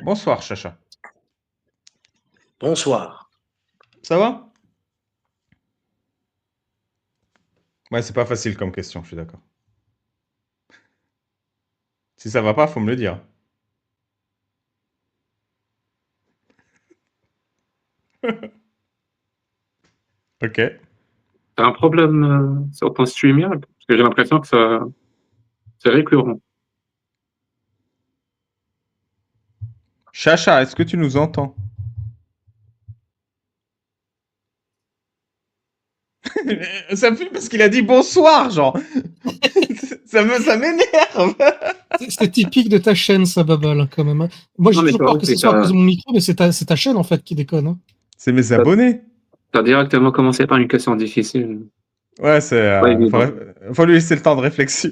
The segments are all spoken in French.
Bonsoir, Chacha. Bonsoir. Ça va? Ouais, c'est pas facile comme question, je suis d'accord. Si ça va pas, faut me le dire. Ok. T'as un problème sur ton StreamYard? Parce que j'ai l'impression que c'est récurrent. Chacha, est-ce que tu nous entends? Ça me fait parce qu'il a dit bonsoir, genre. Ça m'énerve. C'est typique de ta chaîne, ça, Babal, quand même, hein. Moi, Non, j'ai mais toujours toi peur que ce aussi, soit à cause de mon micro, mais c'est ta chaîne, en fait, qui déconne, hein. C'est mes abonnés. t'as directement commencé par une question difficile. Ouais, c'est. Pas évident. Faut lui laisser le temps de réflexion.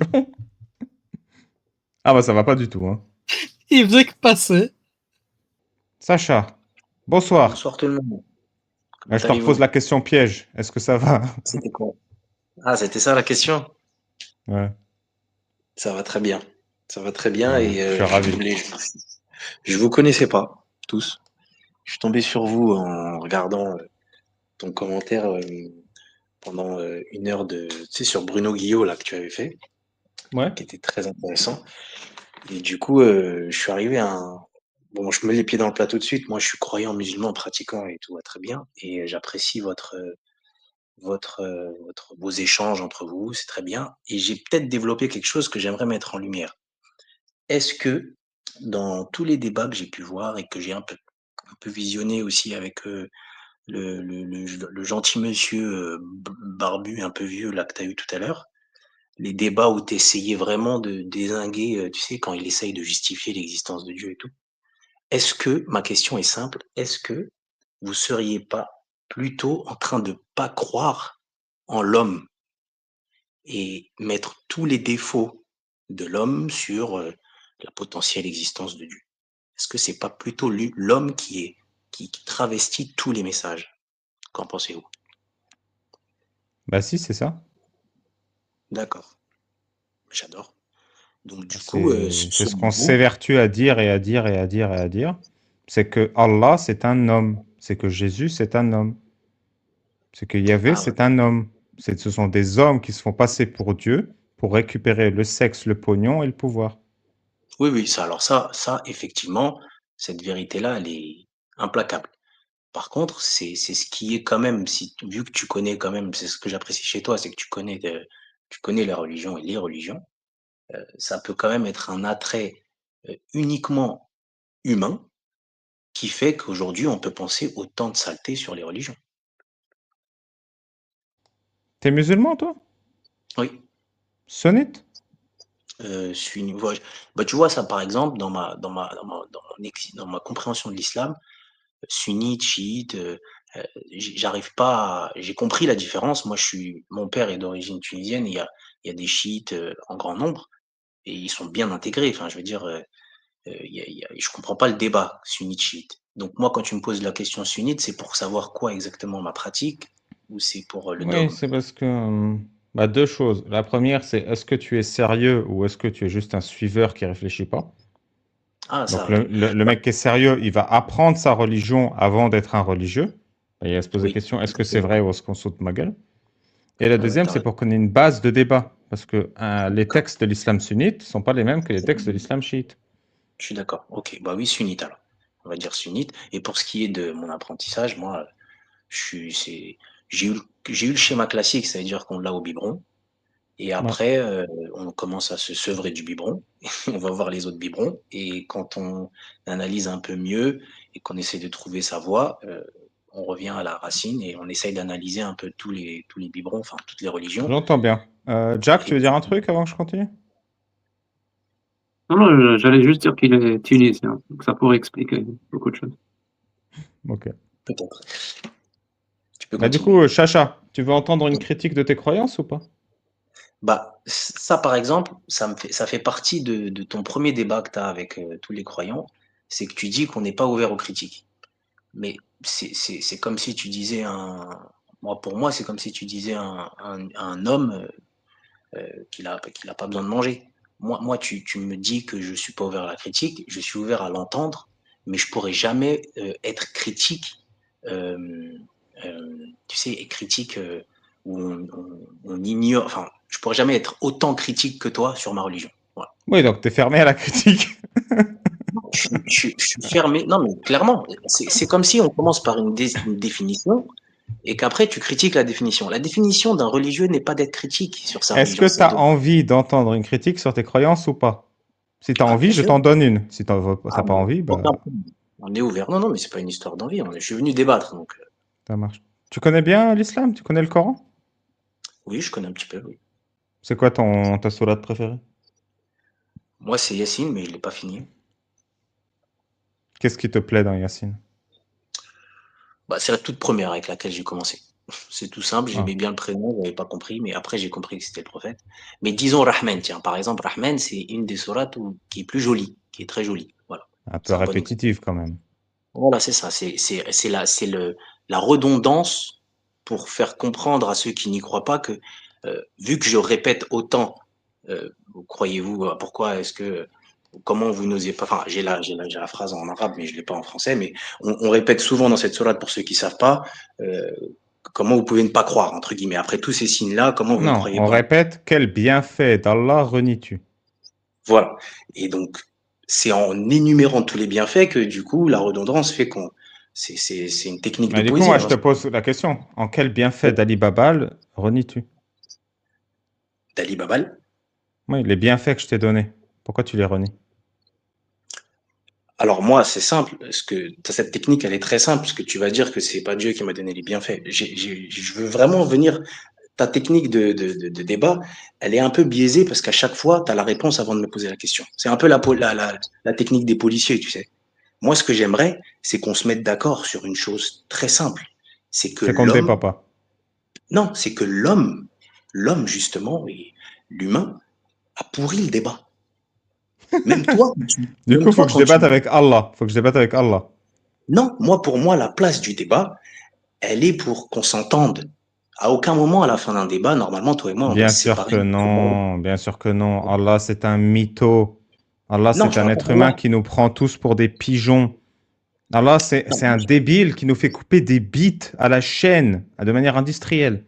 Ah bah ça va pas du tout, hein. Il faisait que passer. Sacha, bonsoir. Bonsoir tout le monde. Comment Je te repose allez-vous? la question piège. Est-ce que ça va? C'était quoi? Ah, c'était ça la question? Ouais, Ça va très bien. Ça va très bien ouais, et je suis ravi. je vous connaissais pas tous. Je suis tombé sur vous en regardant ton commentaire pendant une heure de, tu sais, sur Bruno Guillot là que tu avais fait, Ouais. qui était très intéressant. Et du coup, je suis arrivé à un... Bon, je mets les pieds dans le plat tout de suite. Moi, je suis croyant musulman, pratiquant et tout va très bien. Et j'apprécie vos échanges entre vous, c'est très bien. Et j'ai peut-être développé quelque chose que j'aimerais mettre en lumière. Est-ce que dans tous les débats que j'ai pu voir et que j'ai un peu visionné aussi avec le gentil monsieur barbu, un peu vieux là que tu as eu tout à l'heure, les débats où tu essayais vraiment de dézinguer, tu sais, quand il essaye de justifier l'existence de Dieu et tout, est-ce que, ma question est simple, est-ce que vous seriez pas plutôt en train de pas croire en l'homme et mettre tous les défauts de l'homme sur la potentielle existence de Dieu? Est-ce que c'est pas plutôt l'homme qui travestit tous les messages? Qu'en pensez-vous? Bah si, c'est ça. D'accord, j'adore. Donc du coup, C'est ce selon qu'on vous, s'évertue à dire et à dire et à dire et à dire. C'est que Allah, c'est un homme. C'est que Jésus, c'est un homme. C'est que Yahvé, ah ouais, c'est un homme. Ce sont des hommes qui se font passer pour Dieu pour récupérer le sexe, le pognon et le pouvoir. oui, oui, ça, alors ça, effectivement, cette vérité-là, elle est implacable. Par contre, c'est ce qui est quand même, si, vu que tu connais quand même, c'est ce que j'apprécie chez toi, c'est que tu connais la religion et les religions, ça peut quand même être un attrait uniquement humain qui fait qu'aujourd'hui, on peut penser autant de saleté sur les religions. T'es musulman, toi? Oui, Sunnite? bah, tu vois ça par exemple dans ma compréhension de l'islam, sunnite, chiite, j'arrive pas j'ai compris la différence. Moi, mon père est d'origine tunisienne, il y a des chiites en grand nombre et ils sont bien intégrés. Enfin, je veux dire, je comprends pas le débat sunnite-chiite. Donc moi, quand tu me poses la question sunnite, c'est pour savoir quoi exactement ma pratique ou c'est pour le Oui, dogme? c'est parce que... bah, deux choses. La première, c'est est-ce que tu es sérieux ou est-ce que tu es juste un suiveur qui réfléchit pas? Ah, Donc ça, ok. le Bah, mec qui est sérieux, il va apprendre sa religion avant d'être un religieux. Et il va se poser la oui, question, tout est-ce que à c'est fait. vrai ou est-ce qu'on saute ma gueule? Et la Ouais, ouais, deuxième, t'as c'est raison. pour qu'on ait une base de débat. Parce que les D'accord. textes de l'islam sunnite ne sont pas les mêmes que les textes de l'islam chiite. Je suis d'accord. Ok, bah oui, sunnite alors. On va dire sunnite. Et pour ce qui est de mon apprentissage, moi, je suis, c'est, j'ai eu le schéma classique, c'est-à-dire qu'on l'a au biberon. Et Ouais. après, on commence à se sevrer du biberon. On va voir les autres biberons. Et quand on analyse un peu mieux et qu'on essaie de trouver sa voie, on revient à la racine et on essaye d'analyser un peu tous les biberons, enfin toutes les religions. J'entends bien. Jack, tu veux dire un Effectivement, truc avant que je continue? Non, non, j'allais juste dire qu'il est tunisien, donc ça pourrait expliquer beaucoup de choses. Ok. peut-être. Tu peux Bah, du coup, continuer. Chacha, tu veux entendre une critique de tes croyances ou pas? Bah, ça, par exemple, ça fait partie de ton premier débat que tu as avec tous les croyants, c'est que tu dis qu'on n'est pas ouvert aux critiques. Mais c'est comme si tu disais moi, pour moi, c'est comme si tu disais un homme qu'il a pas besoin de manger. Tu me dis que je suis pas ouvert à la critique, je suis ouvert à l'entendre, mais je pourrais jamais être critique, tu sais, critique où on ignore, enfin, je pourrais jamais être autant critique que toi sur ma religion. Voilà. Oui, donc tu es fermé à la critique. Je suis fermé. Non, mais clairement, c'est comme si on commence par une définition et qu'après tu critiques la définition. La définition d'un religieux n'est pas d'être critique sur sa Est-ce que religion. tu as envie d'entendre une critique sur tes croyances ou pas? Si tu as Ah, bien envie, je sûr. t'en donne une. Si tu n'as Ah, pas envie, bah, aucun problème. On est ouvert. Non, non, mais c'est pas une histoire d'envie. Je suis venu débattre. Donc, ça marche. Tu connais bien l'islam? Tu connais le Coran? oui, je connais un petit peu. Oui. C'est quoi ta sourate préférée? Moi, c'est Yassine, mais je l'ai pas fini. Qu'est-ce qui te plaît dans Yassine? Bah, c'est la toute première avec laquelle j'ai commencé. C'est tout simple. Ah, J'aimais bien le prénom, j'avais pas compris, mais après j'ai compris que c'était le prophète. Mais disons Rahman, tiens. Par exemple, Rahman, c'est une des sourates qui est plus jolie, qui est très jolie. Voilà. un peu C'est un bon exemple. répétitif quand même. Voilà, c'est ça. C'est la redondance pour faire comprendre à ceux qui n'y croient pas que, vu que je répète autant, croyez-vous, pourquoi est-ce que, comment vous n'osez pas, enfin, j'ai la phrase en arabe, mais je l'ai pas en français, mais on répète souvent dans cette sourate, pour ceux qui savent pas, euh, comment vous pouvez ne pas croire, entre guillemets. Après tous ces signes-là, comment vous ne Non, croyez on pas? répète quel bienfait d'Allah renies-tu? Voilà. Et donc, c'est en énumérant tous les bienfaits que, du coup, la redondance fait qu'on, c'est une technique de Mais du coup, poésie. moi, je Alors, te pose la question. En quel bienfait d'Ali Babal renies-tu? d'Ali Babal. Oui, les bienfaits que je t'ai donnés. Pourquoi tu les renies? Alors moi, c'est simple, parce que cette technique, elle est très simple, parce que tu vas dire que c'est pas Dieu qui m'a donné les bienfaits. Je veux vraiment venir, ta technique de débat, elle est un peu biaisée, parce qu'à chaque fois, tu as la réponse avant de me poser la question. C'est un peu la technique des policiers, tu sais. Moi, ce que j'aimerais, c'est qu'on se mette d'accord sur une chose très simple. C'est que C'est qu'on ne débat l'homme, pas. non, c'est que l'homme justement, et l'humain, a pourri le débat. Même toi, Du coup, même il faut toi, que je quand tu... débatte avec Allah. Faut que je débatte avec Allah. Non, pour moi, la place du débat, elle est pour qu'on s'entende. À aucun moment, à la fin d'un débat, normalement, toi et moi, on doit Bien se sûr séparer. que non. Bien sûr que non. Allah, c'est un mytho. Allah, Non, c'est je un parle pas être d'Allah. humain qui nous prend tous pour des pigeons. Allah, Non, c'est un débile qui nous fait couper des bits à la chaîne, de manière industrielle.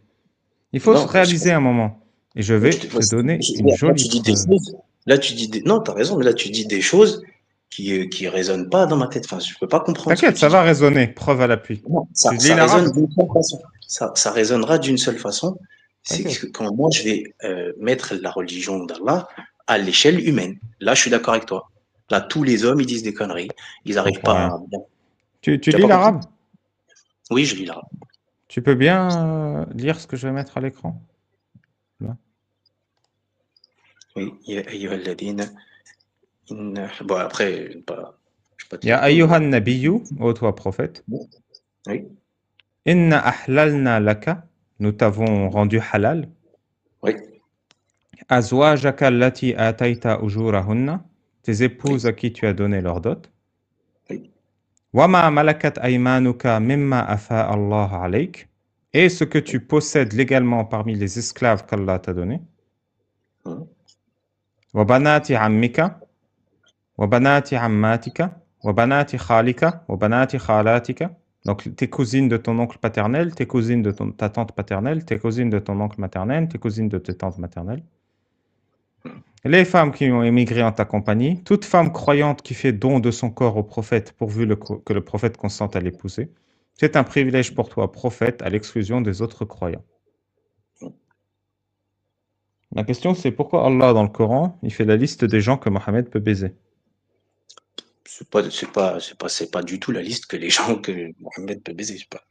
Il faut se non, réaliser un moment. Et je vais te donner une là, jolie tu dis des preuve. choses. Là, tu dis des... Non, tu as raison, mais là, tu dis des choses qui résonnent pas dans ma tête. Enfin, je peux pas comprendre ce que T'inquiète, tu ça va dis. résonner. Preuve à l'appui. Non, Tu lis ça résonne l'arabe? d'une seule façon. Ça résonnera d'une seule façon. C'est que T'inquiète. quand moi, je vais mettre la religion d'Allah à l'échelle humaine. Là, je suis d'accord avec toi. Là, tous les hommes, ils disent des conneries. Ils Je n'arrivent comprends pas rien. à... Tu Tu as lis pas compris? l'arabe? Oui, je lis l'arabe. Tu peux bien lire ce que je vais mettre à l'écran? Là. Oui, ya ayyuhalladhina bon, après, je vais pas te Ya lire tout, mais ayyuhan voilà. nabiyyu, ô toi prophète, Oui, inna ahlalna laka, nous t'avons rendu halal, oui, azwajaka allati ataita ujurahunna, tes oui, épouses à qui tu as donné leur dot, oui. wama malakat aymanuka mimma afa Allah alayk, et ce que tu Oui. possèdes légalement parmi les esclaves qu'Allah t'a donné, Mhm. wa banati ammika, wa banati ammatika, wa banati khalika, wa banati khalatika. Donc, tes cousines de ton oncle paternel, tes cousines de ta tante paternelle, tes cousines de ton oncle maternel, tes cousines de tes tantes maternelles. Les femmes qui ont émigré en ta compagnie, toute femme croyante qui fait don de son corps au prophète pourvu que le prophète consente à l'épouser, c'est un privilège pour toi, prophète, à l'exclusion des autres croyants. La question, c'est pourquoi Allah, dans le Coran, il fait la liste des gens que Mohammed peut baiser. C'est pas du tout la liste que les gens que Mohamed peut baiser. Je sais pas.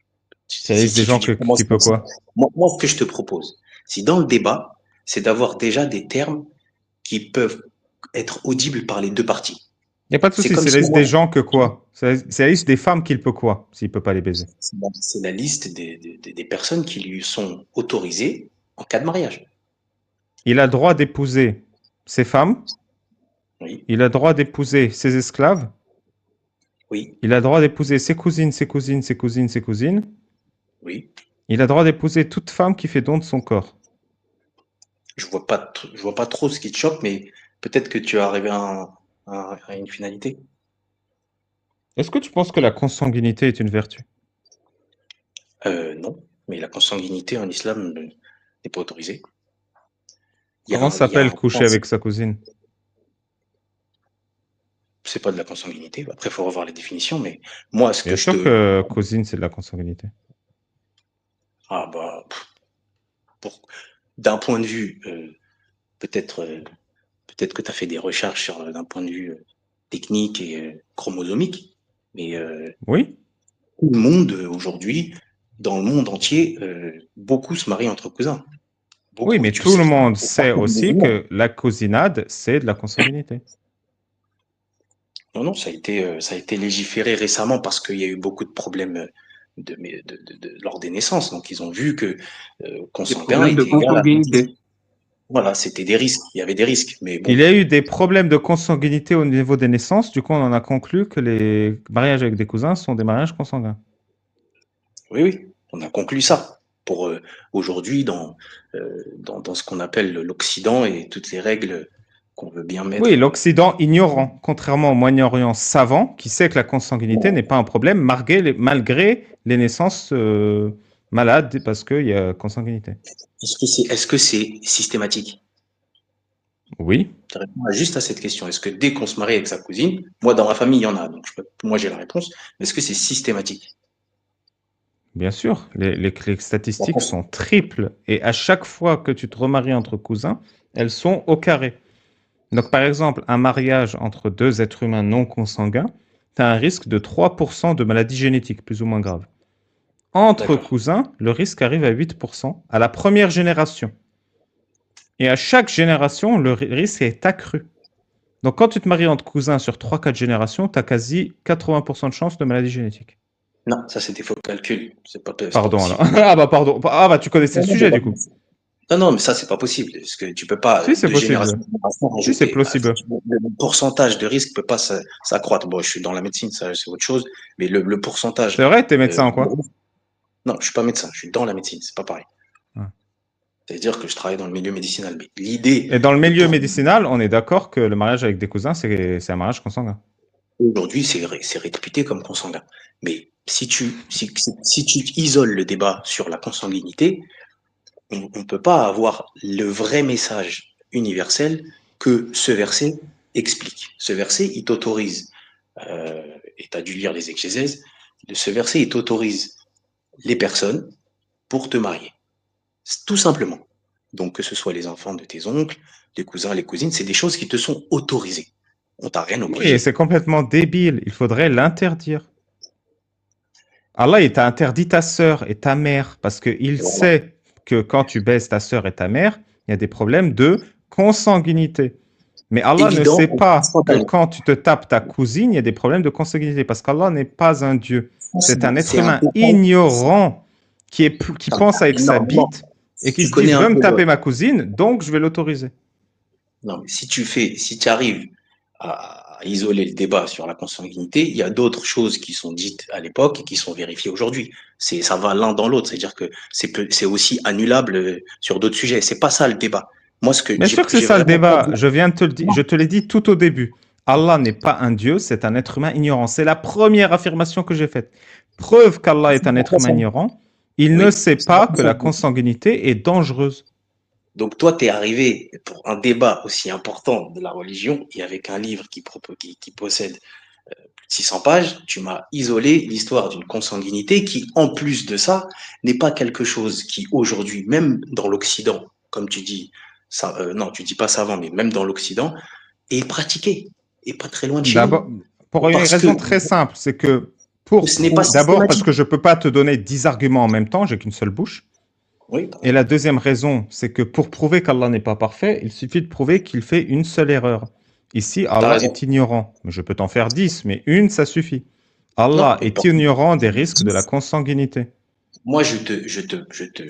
C'est la liste des Si tu gens dis qui commence peut comme ça, quoi? moi, ce que je te propose, si dans le débat, c'est d'avoir déjà des termes qui peuvent être audibles par les deux parties. Il n'y a pas de C'est souci, comme c'est la si liste moi, des gens que quoi? C'est la liste des femmes qu'il peut quoi, s'il peut pas les baiser. c'est la liste des personnes qui lui sont autorisées en cas de mariage. Il a le droit d'épouser ses femmes, Oui, il a le droit d'épouser ses esclaves, oui, il a le droit d'épouser ses cousines, ses cousines, ses cousines, ses cousines, oui. il a le droit d'épouser toute femme qui fait don de son corps. Je vois pas trop ce qui te choque, mais peut-être que tu es arrivé à une finalité. Est-ce que tu penses que la consanguinité est une vertu? Non, mais la consanguinité en islam n'est pas autorisée. Comment Il y a s'appelle un coucher principe, avec sa cousine? c'est pas de la consanguinité. Après, il faut revoir les définitions, mais moi, ce Bien que je sûr te. que cousine, c'est de la consanguinité. Ah bah, pour, d'un point de vue, peut-être peut-être que tu as fait des recherches sur, d'un point de vue technique et chromosomique, mais Oui? tout le monde aujourd'hui, dans le monde entier, beaucoup se marient entre cousins. Oui, Beaucoup, et mais tu le tout sais le très bien, monde et pas sait que les aussi musulmans. que la cousinade, c'est de la consanguinité. Non, non, ça a été légiféré récemment parce qu'il y a eu beaucoup de problèmes lors des naissances. Donc, ils ont vu que Des consanguin problèmes de était égal à consanguinité. voilà, c'était des risques. Il y avait des risques. Mais Il bon, y a eu des problèmes de consanguinité au niveau des naissances, du coup on en a conclu que les mariages avec des cousins sont des mariages consanguins. oui, oui, on a conclu ça. Pour aujourd'hui, dans ce qu'on appelle l'Occident et toutes les règles qu'on veut bien Oui, mettre. l'Occident ignorant, contrairement au Moyen-Orient savant, qui sait que la consanguinité n'est pas un problème malgré les naissances malades, parce qu'il y a consanguinité. Est-ce que c'est systématique? Oui, Tu réponds juste à cette question. Est-ce que dès qu'on se marie avec sa cousine, moi dans ma famille il y en a, donc moi j'ai la réponse, mais est-ce que c'est systématique? bien sûr, les La statistiques cons- sont triples, et à chaque fois que tu te remaries entre cousins, elles sont au carré. Donc par exemple, un mariage entre deux êtres humains non consanguins, tu as un risque de 3% de maladies génétiques, plus ou moins graves. Entre D'accord. cousins, le risque arrive à 8% à la première génération. Et à chaque génération, le risque est accru. Donc quand tu te maries entre cousins sur 3-4 générations, tu as quasi 80% de chances de maladie génétique. Non, ça c'est des faux calculs. C'est pas Pardon alors. possible. Ah bah pardon. Ah bah tu connaissais Non, le non, c'est sujet pas du coup. possible. Non, non, mais ça c'est pas possible. Parce que tu peux pas Si c'est de génération possible. en génération Si c'est rajouter. Bah, possible. le pourcentage de risque peut pas s'accroître. Bon, je suis dans la médecine, ça c'est autre chose, mais le pourcentage. C'est vrai, t'es euh, médecin en quoi? non, je suis pas médecin, je suis dans la médecine, c'est pas pareil. Ah. C'est-à-dire que je travaille dans le milieu médicinal. Mais l'idée Et dans le de milieu pour médicinal, on est d'accord que le mariage avec des cousins, c'est un mariage consanguin. aujourd'hui, c'est réputé comme consanguin. Mais si tu isoles le débat sur la consanguinité, on ne peut pas avoir le vrai message universel que ce verset explique. Ce verset, il t'autorise, et tu as dû lire les exégèses, ce verset, il t'autorise les personnes pour te marier. Tout simplement. Donc, que ce soit les enfants de tes oncles, les cousins, les cousines, c'est des choses qui te sont autorisées. On t'a rien Oui, obligé. c'est complètement débile. Il faudrait l'interdire. Allah, il t'a interdit ta sœur et ta mère parce qu'il Voilà. sait que quand tu baises ta sœur et ta mère, il y a des problèmes de consanguinité. Mais Allah ne Évident sait et pas que instantané. quand tu te tapes ta cousine, il y a des problèmes de consanguinité parce qu'Allah n'est pas un Dieu. C'est un être C'est un humain détail. ignorant qui pense avec sa Énormément. bite et qui Tu se dit connais je un veux me peu taper ma cousine, donc je vais l'autoriser. non, mais si tu arrives à isoler le débat sur la consanguinité, il y a d'autres choses qui sont dites à l'époque et qui sont vérifiées aujourd'hui. Ça va l'un dans l'autre, c'est-à-dire que c'est aussi annulable sur d'autres sujets. C'est pas ça le débat. Moi, ce que Bien sûr que c'est j'ai ça le vraiment pas débat. dit. Je viens de te le dire, je te l'ai dit tout au début. Allah n'est pas un Dieu, c'est un être humain ignorant. C'est la première affirmation que j'ai faite. Preuve qu'Allah est un être humain ignorant. Il ne Oui, sait pas que la consanguinité est dangereuse. donc toi, tu es arrivé pour un débat aussi important de la religion et avec un livre qui possède 600 pages, tu m'as isolé l'histoire d'une consanguinité qui, en plus de ça, n'est pas quelque chose qui aujourd'hui, même dans l'Occident, comme tu dis, ça, non, tu dis pas savant, mais même dans l'Occident, est pratiqué et pas très loin de chez D'abord, nous. pour une Parce que raison très simple, c'est que ce n'est pas d'abord parce systématique. que je ne peux pas te donner 10 arguments en même temps, j'ai qu'une seule bouche. Oui, Et la deuxième raison, c'est que pour prouver qu'Allah n'est pas parfait, il suffit de prouver qu'il fait une seule erreur. Ici, tu as Allah raison. est ignorant. Je peux t'en faire 10, mais une, ça suffit. Non, Allah mais est ignorant des risques de la consanguinité. moi,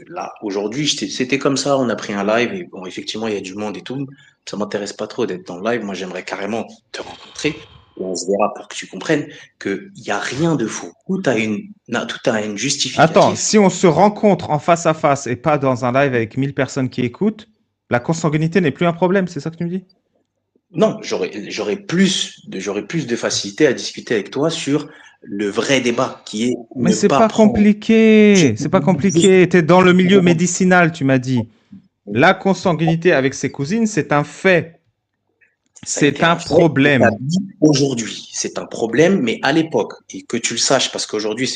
là, aujourd'hui, c'était comme ça, on a pris un live et bon, effectivement, il y a du monde et tout. Ça m'intéresse pas trop d'être dans le live. Moi, j'aimerais carrément te rencontrer et on se verra pour que tu comprennes qu'il n'y a rien de faux. Tout a une Attends, justificatif. si on se rencontre en face à face et pas dans un live avec 1000 personnes qui écoutent, la consanguinité n'est plus un problème, c'est ça que tu me dis? Non, j'aurais plus de facilité à discuter avec toi sur le vrai débat qui est Mais ne c'est pas pas prendre. compliqué. C'est pas Juste- compliqué. Tu es dans le milieu médicinal, tu m'as dit. La consanguinité avec ses cousines, c'est un fait. Ça a C'est été un un fait problème. établi aujourd'hui. C'est un problème, mais à l'époque, et que tu le saches, parce qu'aujourd'hui,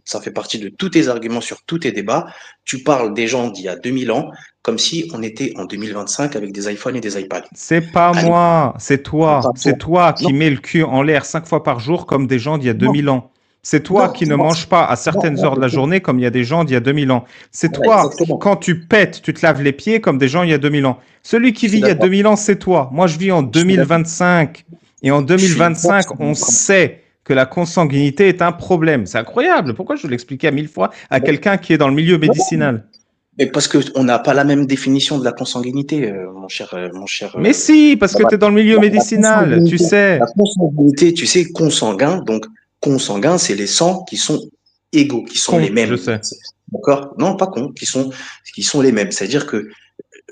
ça fait partie de tous tes arguments sur tous tes débats, tu parles des gens d'il y a 2000 ans comme si on était en 2025 avec des iPhones et des iPads. C'est pas À l'époque, moi, c'est toi. pas C'est toi. toi Non, qui mets le cul en l'air 5 fois par jour comme des gens d'il y a non, 2000 ans. C'est toi non, qui ne non, manges pas à non, certaines non, heures de la journée comme il y a des gens d'il y a 2000 ans. C'est voilà, toi, exactement. quand tu pètes, tu te laves les pieds comme des gens il y a 2000 ans. Celui qui Je vit suis il y a d'accord. 2000 ans, c'est toi. Moi, je vis en Je suis d'accord. 2025. Et en Je suis d'accord. 2025, on sait que la consanguinité est un problème. C'est incroyable. Pourquoi je vais l'expliquer à 1000 fois à quelqu'un qui est dans le milieu Non, médicinal? mais parce qu'on n'a pas la même définition de la consanguinité, mon cher. Mais si, parce que tu es dans le milieu La médicinal, tu la sais. consanguinité, tu sais, consanguin, donc consanguin, c'est les sangs qui sont égaux, qui sont les Con, je mêmes. sais. D'accord? Non, pas con, qui sont les mêmes. C'est-à-dire que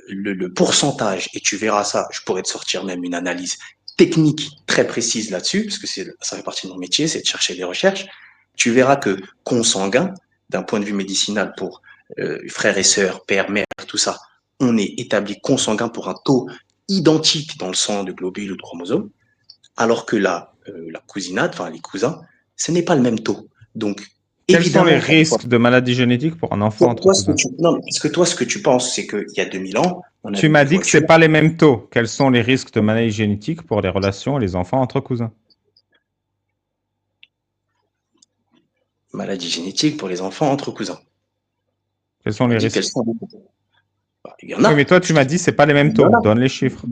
le pourcentage, et tu verras ça, je pourrais te sortir même une analyse technique très précise là-dessus, parce que ça fait partie de mon métier, c'est de chercher des recherches. Tu verras que consanguin, d'un point de vue médicinal pour frères et sœurs, père, mère, tout ça, on est établi consanguin pour un taux identique dans le sang de globules ou de chromosomes, alors que la cousinade, enfin les cousins, ce n'est pas le même taux. Donc, Quels sont les évidemment, risques de maladies génétiques pour un enfant entre toi, ce que cousins? non, parce que toi, ce que tu penses, c'est qu'il y a 2000 ans, on Tu avait m'as des dit que c'est voitures. pas les mêmes taux. Quels sont les risques de maladies génétiques pour les relations et les enfants entre cousins? Maladies génétiques pour les enfants entre cousins. Quels sont On les dit qu'elles risques? sont. Bah, il y en Oui, mais a. toi, tu m'as dit c'est pas les mêmes Il y en taux. a. Donne les chiffres.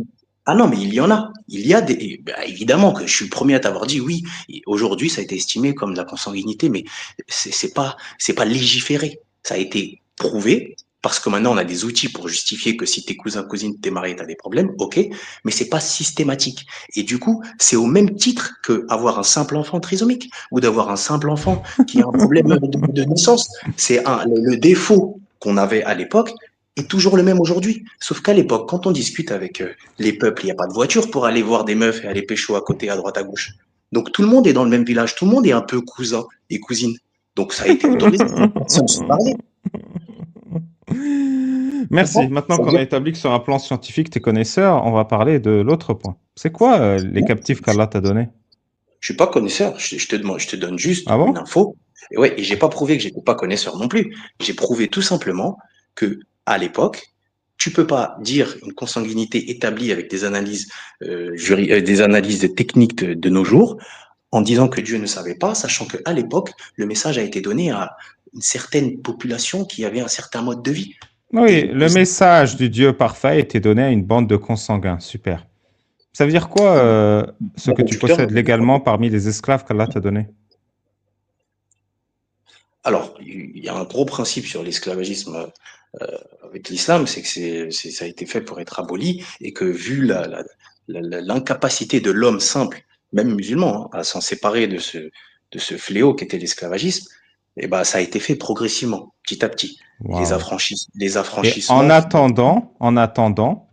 Ah non, mais il y en a. Il y a des. Bah, évidemment que je suis le premier à t'avoir dit oui. Aujourd'hui, ça a été estimé comme de la consanguinité, mais c'est pas légiféré. Ça a été prouvé parce que maintenant on a des outils pour justifier que si tes cousins, cousines, t'es marié, t'as des problèmes, ok, mais c'est pas systématique. Et du coup, c'est au même titre que avoir un simple enfant trisomique ou d'avoir un simple enfant qui a un problème de naissance. Le défaut qu'on avait à l'époque est toujours le même aujourd'hui. Sauf qu'à l'époque, quand on discute avec les peuples, il n'y a pas de voiture pour aller voir des meufs et aller pécho à côté, à droite, à gauche. Donc tout le monde est dans le même village, tout le monde est un peu cousin et cousine. Donc ça a été autorisé, personne ne se parlait. Merci. Maintenant Ça veut qu'on dire, a établi que sur un plan scientifique, tu es connaisseur, on va parler de l'autre point. C'est quoi les captifs qu'Allah t'a donnés? je suis pas connaisseur, je te donne juste Ah une bon? info. Et ouais, et j'ai pas prouvé que j'étais pas connaisseur non plus. J'ai prouvé tout simplement que à l'époque, tu peux pas dire une consanguinité établie avec des analyses techniques de nos jours en disant que Dieu ne savait pas, sachant qu'à l'époque, le message a été donné à une certaine population qui avait un certain mode de vie. Oui, Des le cousins. message du Dieu parfait a été donné à une bande de consanguins. Super. Ça veut dire quoi, ce Mon que tu conducteur, possèdes légalement parmi les esclaves qu'Allah t'a donnés? alors, il y a un gros principe sur l'esclavagisme avec l'islam, c'est que ça a été fait pour être aboli et que vu l'incapacité de l'homme simple, même musulman, hein, à s'en séparer de ce fléau qu'était l'esclavagisme, eh ben, ça a été fait progressivement, petit à petit. Waouh. Et Affranchissements. en attendant,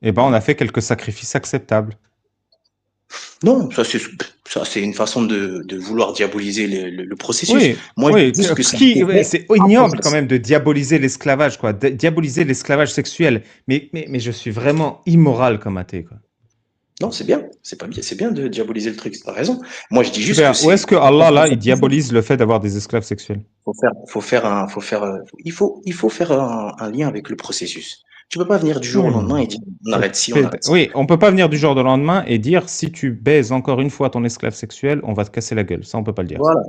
eh ben, on a fait quelques sacrifices acceptables. Non, ça c'est une façon de vouloir diaboliser le processus. Oui, Moi, je oui, dis juste que ça a été fait c'est à ignoble quand progression. même de diaboliser l'esclavage, quoi, de diaboliser l'esclavage sexuel. Mais je suis vraiment immoral comme athée, quoi. Non, c'est bien, c'est pas bien, c'est bien de diaboliser le truc, t'as raison. Moi, je dis juste que Super. Où c'est est-ce que Allah, là, il diabolise le fait d'avoir des esclaves sexuels? il faut faire un lien avec le processus. Tu peux pas venir du jour au lendemain Hmm. et dire on arrête ci, on arrête ça. Oui, on peut pas venir du jour au lendemain et dire si tu baises encore une fois ton esclave sexuel, on va te casser la gueule. Ça, on peut pas le dire. Voilà,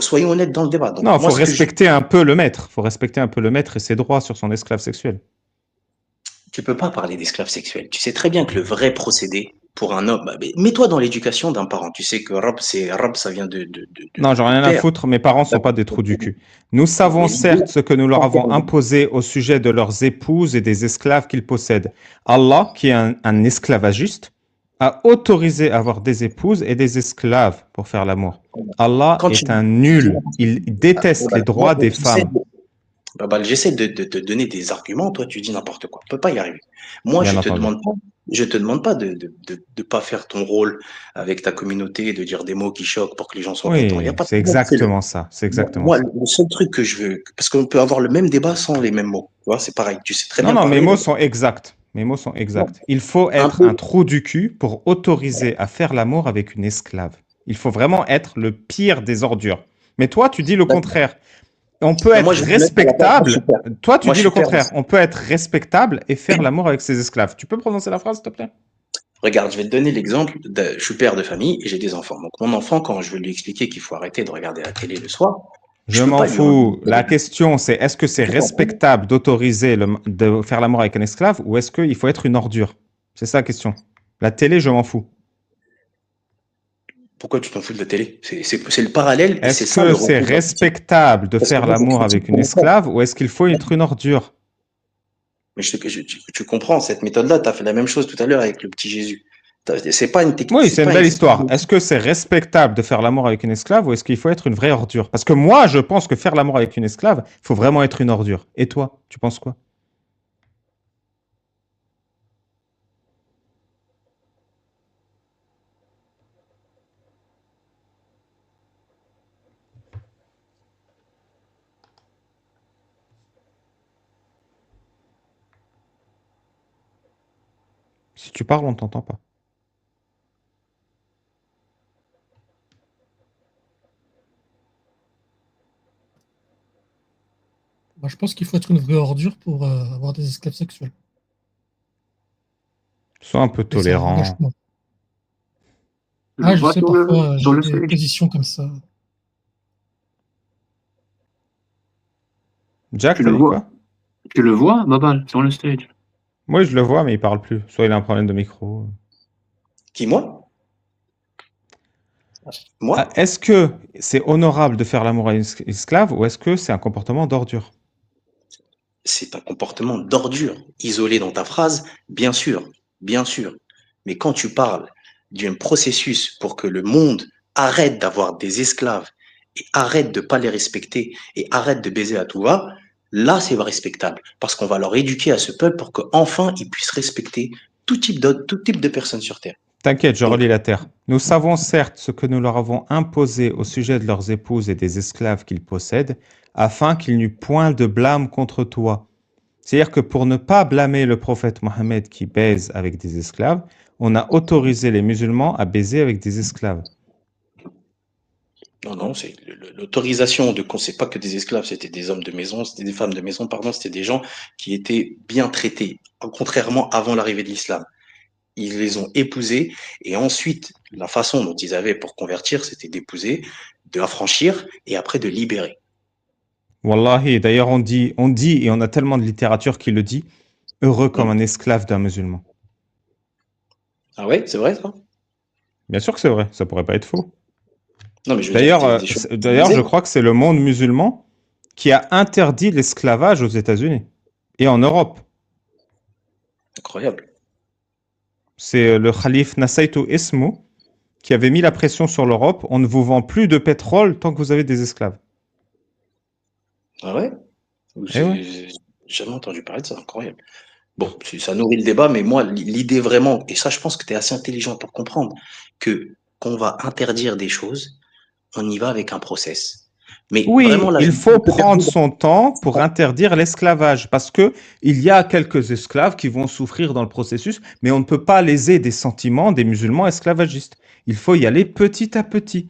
soyons honnêtes dans le débat. Donc Non, il moi, faut ce que je respecter un peu le maître. faut respecter un peu le maître et ses droits sur son esclave sexuel. Tu peux pas parler d'esclave sexuel. Tu sais très bien que le vrai procédé pour un homme, bah, mets-toi dans l'éducation d'un parent. Tu sais que Rab, ça vient Non, j'en ai de rien à père. foutre. Mes parents sont pas des trous du cul. Nous Non, savons mais l'idée, certes ce que nous leur avons imposé au sujet de leurs épouses et des esclaves qu'ils possèdent. Allah, qui est un esclavagiste, a autorisé à avoir des épouses et des esclaves pour faire l'amour. Allah quand tu, est un tu dis, nul. Il déteste les droits des femmes. J'essaie de te donner des arguments, toi tu dis n'importe quoi. On peut pas y arriver. Moi, Bien je te entendu. demande pas de pas faire ton rôle avec ta communauté, de dire des mots qui choquent pour que les gens soient contents. Il y a Oui, pas de c'est problème. exactement ça. C'est exactement Moi, ça. le seul truc que je veux, parce qu'on peut avoir le même débat sans les mêmes mots. Tu vois, c'est pareil. Tu sais très Non, bien non, mes parler. mots sont exacts. Mes mots sont Non, exacts. Il faut un être peu. un trou du cul pour autoriser à faire l'amour avec une esclave. Il faut vraiment être le pire des ordures. Mais toi, tu dis le D'accord. contraire. On peut Ben, être moi, je vais me mettre à la place. Moi, je suis respectable. père. Toi, tu Moi, je dis le suis père contraire. aussi. On peut être respectable et faire l'amour avec ses esclaves. Tu peux prononcer la phrase, s'il te plaît? Regarde, je vais te donner l'exemple. Je suis père de famille et j'ai des enfants. Donc, mon enfant, quand je veux lui expliquer qu'il faut arrêter de regarder la télé le soir, Je je peux m'en pas lui enlever. fous. La question, c'est est-ce que c'est respectable d'autoriser de faire l'amour avec un esclave ou est-ce qu'il faut être une ordure? C'est ça la question. La télé, je m'en fous. Pourquoi tu t'en fous de la télé? C'est le parallèle et c'est Est-ce ça le que c'est retour d'habitude. respectable de Parce que faire moi, je l'amour critique avec une ton enfant. esclave ou est-ce qu'il faut être une ordure? Mais tu comprends, cette méthode-là, tu as fait la même chose tout à l'heure avec le petit Jésus. C'est pas une technique, Oui, c'est c'est une pas belle histoire. Est-ce que c'est respectable de faire l'amour avec une esclave ou est-ce qu'il faut être une vraie ordure? Parce que moi, je pense que faire l'amour avec une esclave, il faut vraiment être une ordure. Et toi, tu penses quoi? Si tu parles, on ne t'entend pas. Bah, je pense qu'il faut être une vraie ordure pour avoir des esclaves sexuels. Sois un peu Mais c'est un tolérant. engagement. Tu le Ah, je vois sais, sur parfois, sur j'ai le des stage. positions comme ça. Jack, Tu t'as le dit vois. quoi? Tu le vois, Babal, sur le stage. Oui, je le vois, mais il parle plus. Soit il a un problème de micro. Qui, moi? Ah, Moi? est-ce que c'est honorable de faire l'amour à une esclave ou est-ce que c'est un comportement d'ordure? C'est un comportement d'ordure, isolé dans ta phrase, bien sûr, bien sûr. Mais quand tu parles d'un processus pour que le monde arrête d'avoir des esclaves et arrête de pas les respecter et arrête de baiser à tout va, là, c'est respectable. Parce qu'on va leur éduquer à ce peuple pour qu'enfin ils puissent respecter tout type de personnes sur Terre. T'inquiète, je Donc, relis la terre. Nous savons certes ce que nous leur avons imposé au sujet de leurs épouses et des esclaves qu'ils possèdent, afin qu'il n'y eût point de blâme contre toi. C'est-à-dire que pour ne pas blâmer le prophète Mohammed qui baise avec des esclaves, on a autorisé les musulmans à baiser avec des esclaves. non, non, c'est l'autorisation de, c'est pas que des esclaves, c'était des hommes de maison, c'était des femmes de maison, pardon, c'était des gens qui étaient bien traités, contrairement avant l'arrivée de l'islam. Ils les ont épousés et ensuite, la façon dont ils avaient pour convertir, c'était d'épouser, d'affranchir et après de libérer. Wallahi, d'ailleurs on dit, et on a tellement de littérature qui le dit, heureux comme Hmm. un esclave d'un musulman. Ah ouais, c'est vrai ça? Bien sûr que c'est vrai, ça pourrait pas être faux. Non, mais je veux dire D'ailleurs, des choses d'ailleurs, je civilisées. crois que c'est le monde musulman qui a interdit l'esclavage aux États-Unis et en Europe. Incroyable. C'est le calife Nasaitu Ismu qui avait mis la pression sur l'Europe. On ne vous vend plus de pétrole tant que vous avez des esclaves. Ah ouais? Eh ouais. J'ai jamais entendu parler de ça, incroyable. Bon, ça nourrit le débat, mais moi, l'idée vraiment, et ça, je pense que tu es assez intelligent pour comprendre que qu'on va interdire des choses, on y va avec un process. Mais vraiment, Oui, là, je il me suis faut un peu prendre perdu son temps pour interdire l'esclavage parce que il y a quelques esclaves qui vont souffrir dans le processus, mais on ne peut pas léser des sentiments des musulmans esclavagistes. Il faut y aller petit à petit.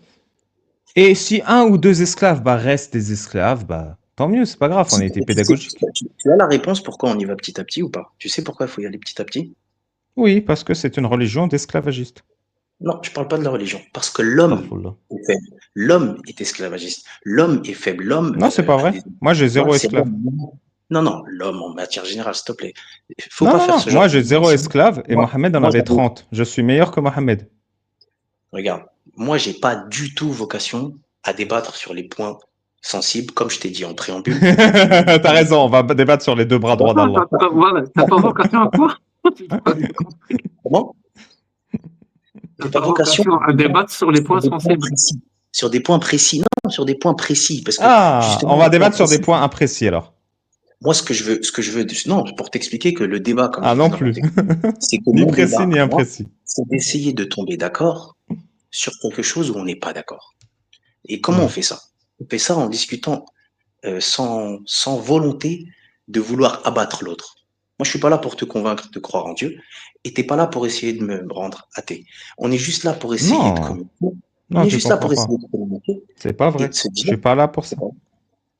Et si un ou deux esclaves restent des esclaves, tant mieux, c'est pas grave, on a été pédagogique. tu as la réponse pourquoi on y va petit à petit ou pas? Tu sais pourquoi il faut y aller petit à petit? Oui, parce que c'est une religion d'esclavagistes. Non, je parle pas de la religion. Parce que l'homme Astaghfirullah. est faible. L'homme est esclavagiste. L'homme est faible. L'homme Non, c'est pas a vrai. des... Moi, j'ai Ouais, zéro c'est esclave. l'homme. Non, non, l'homme en matière générale, s'il te plaît. Faut Non, pas non, faire non. ce genre Moi, de j'ai zéro comparaison. esclave et Moi, Mohamed en moi avait 30. Je suis meilleur que Mohamed. regarde, moi, j'ai pas du tout vocation à débattre sur les points sensibles, comme je t'ai dit en préambule. T'as raison, on va débattre sur les deux bras droits Attends, d'Allah. voilà, t'as pas vocation à quoi? Comment? T'as J'ai pas pas vocation vocation à débattre sur les sur points des points sensibles. précis. Sur des points précis. Non, sur des points précis. Parce que, Ah, on justement, va les points débattre sur des précis, points imprécis alors. Moi, ce que je veux, non, pour t'expliquer que le débat, comme Ah je non vous ai plus. raconté, c'est que Ni mon précis débat, ni moi, imprécis. c'est d'essayer de tomber d'accord sur quelque chose où on n'est pas d'accord. Et comment on Ouais. fait ça? On fait ça en discutant sans volonté de vouloir abattre l'autre. Moi, je suis pas là pour te convaincre de croire en Dieu, et t'es pas là pour essayer de me rendre athée. On est juste là pour essayer de Non, communiquer. On non, est tu juste là comprends pour pas. essayer de communiquer C'est pas et vrai. de se Je dire, suis pas là pour ça.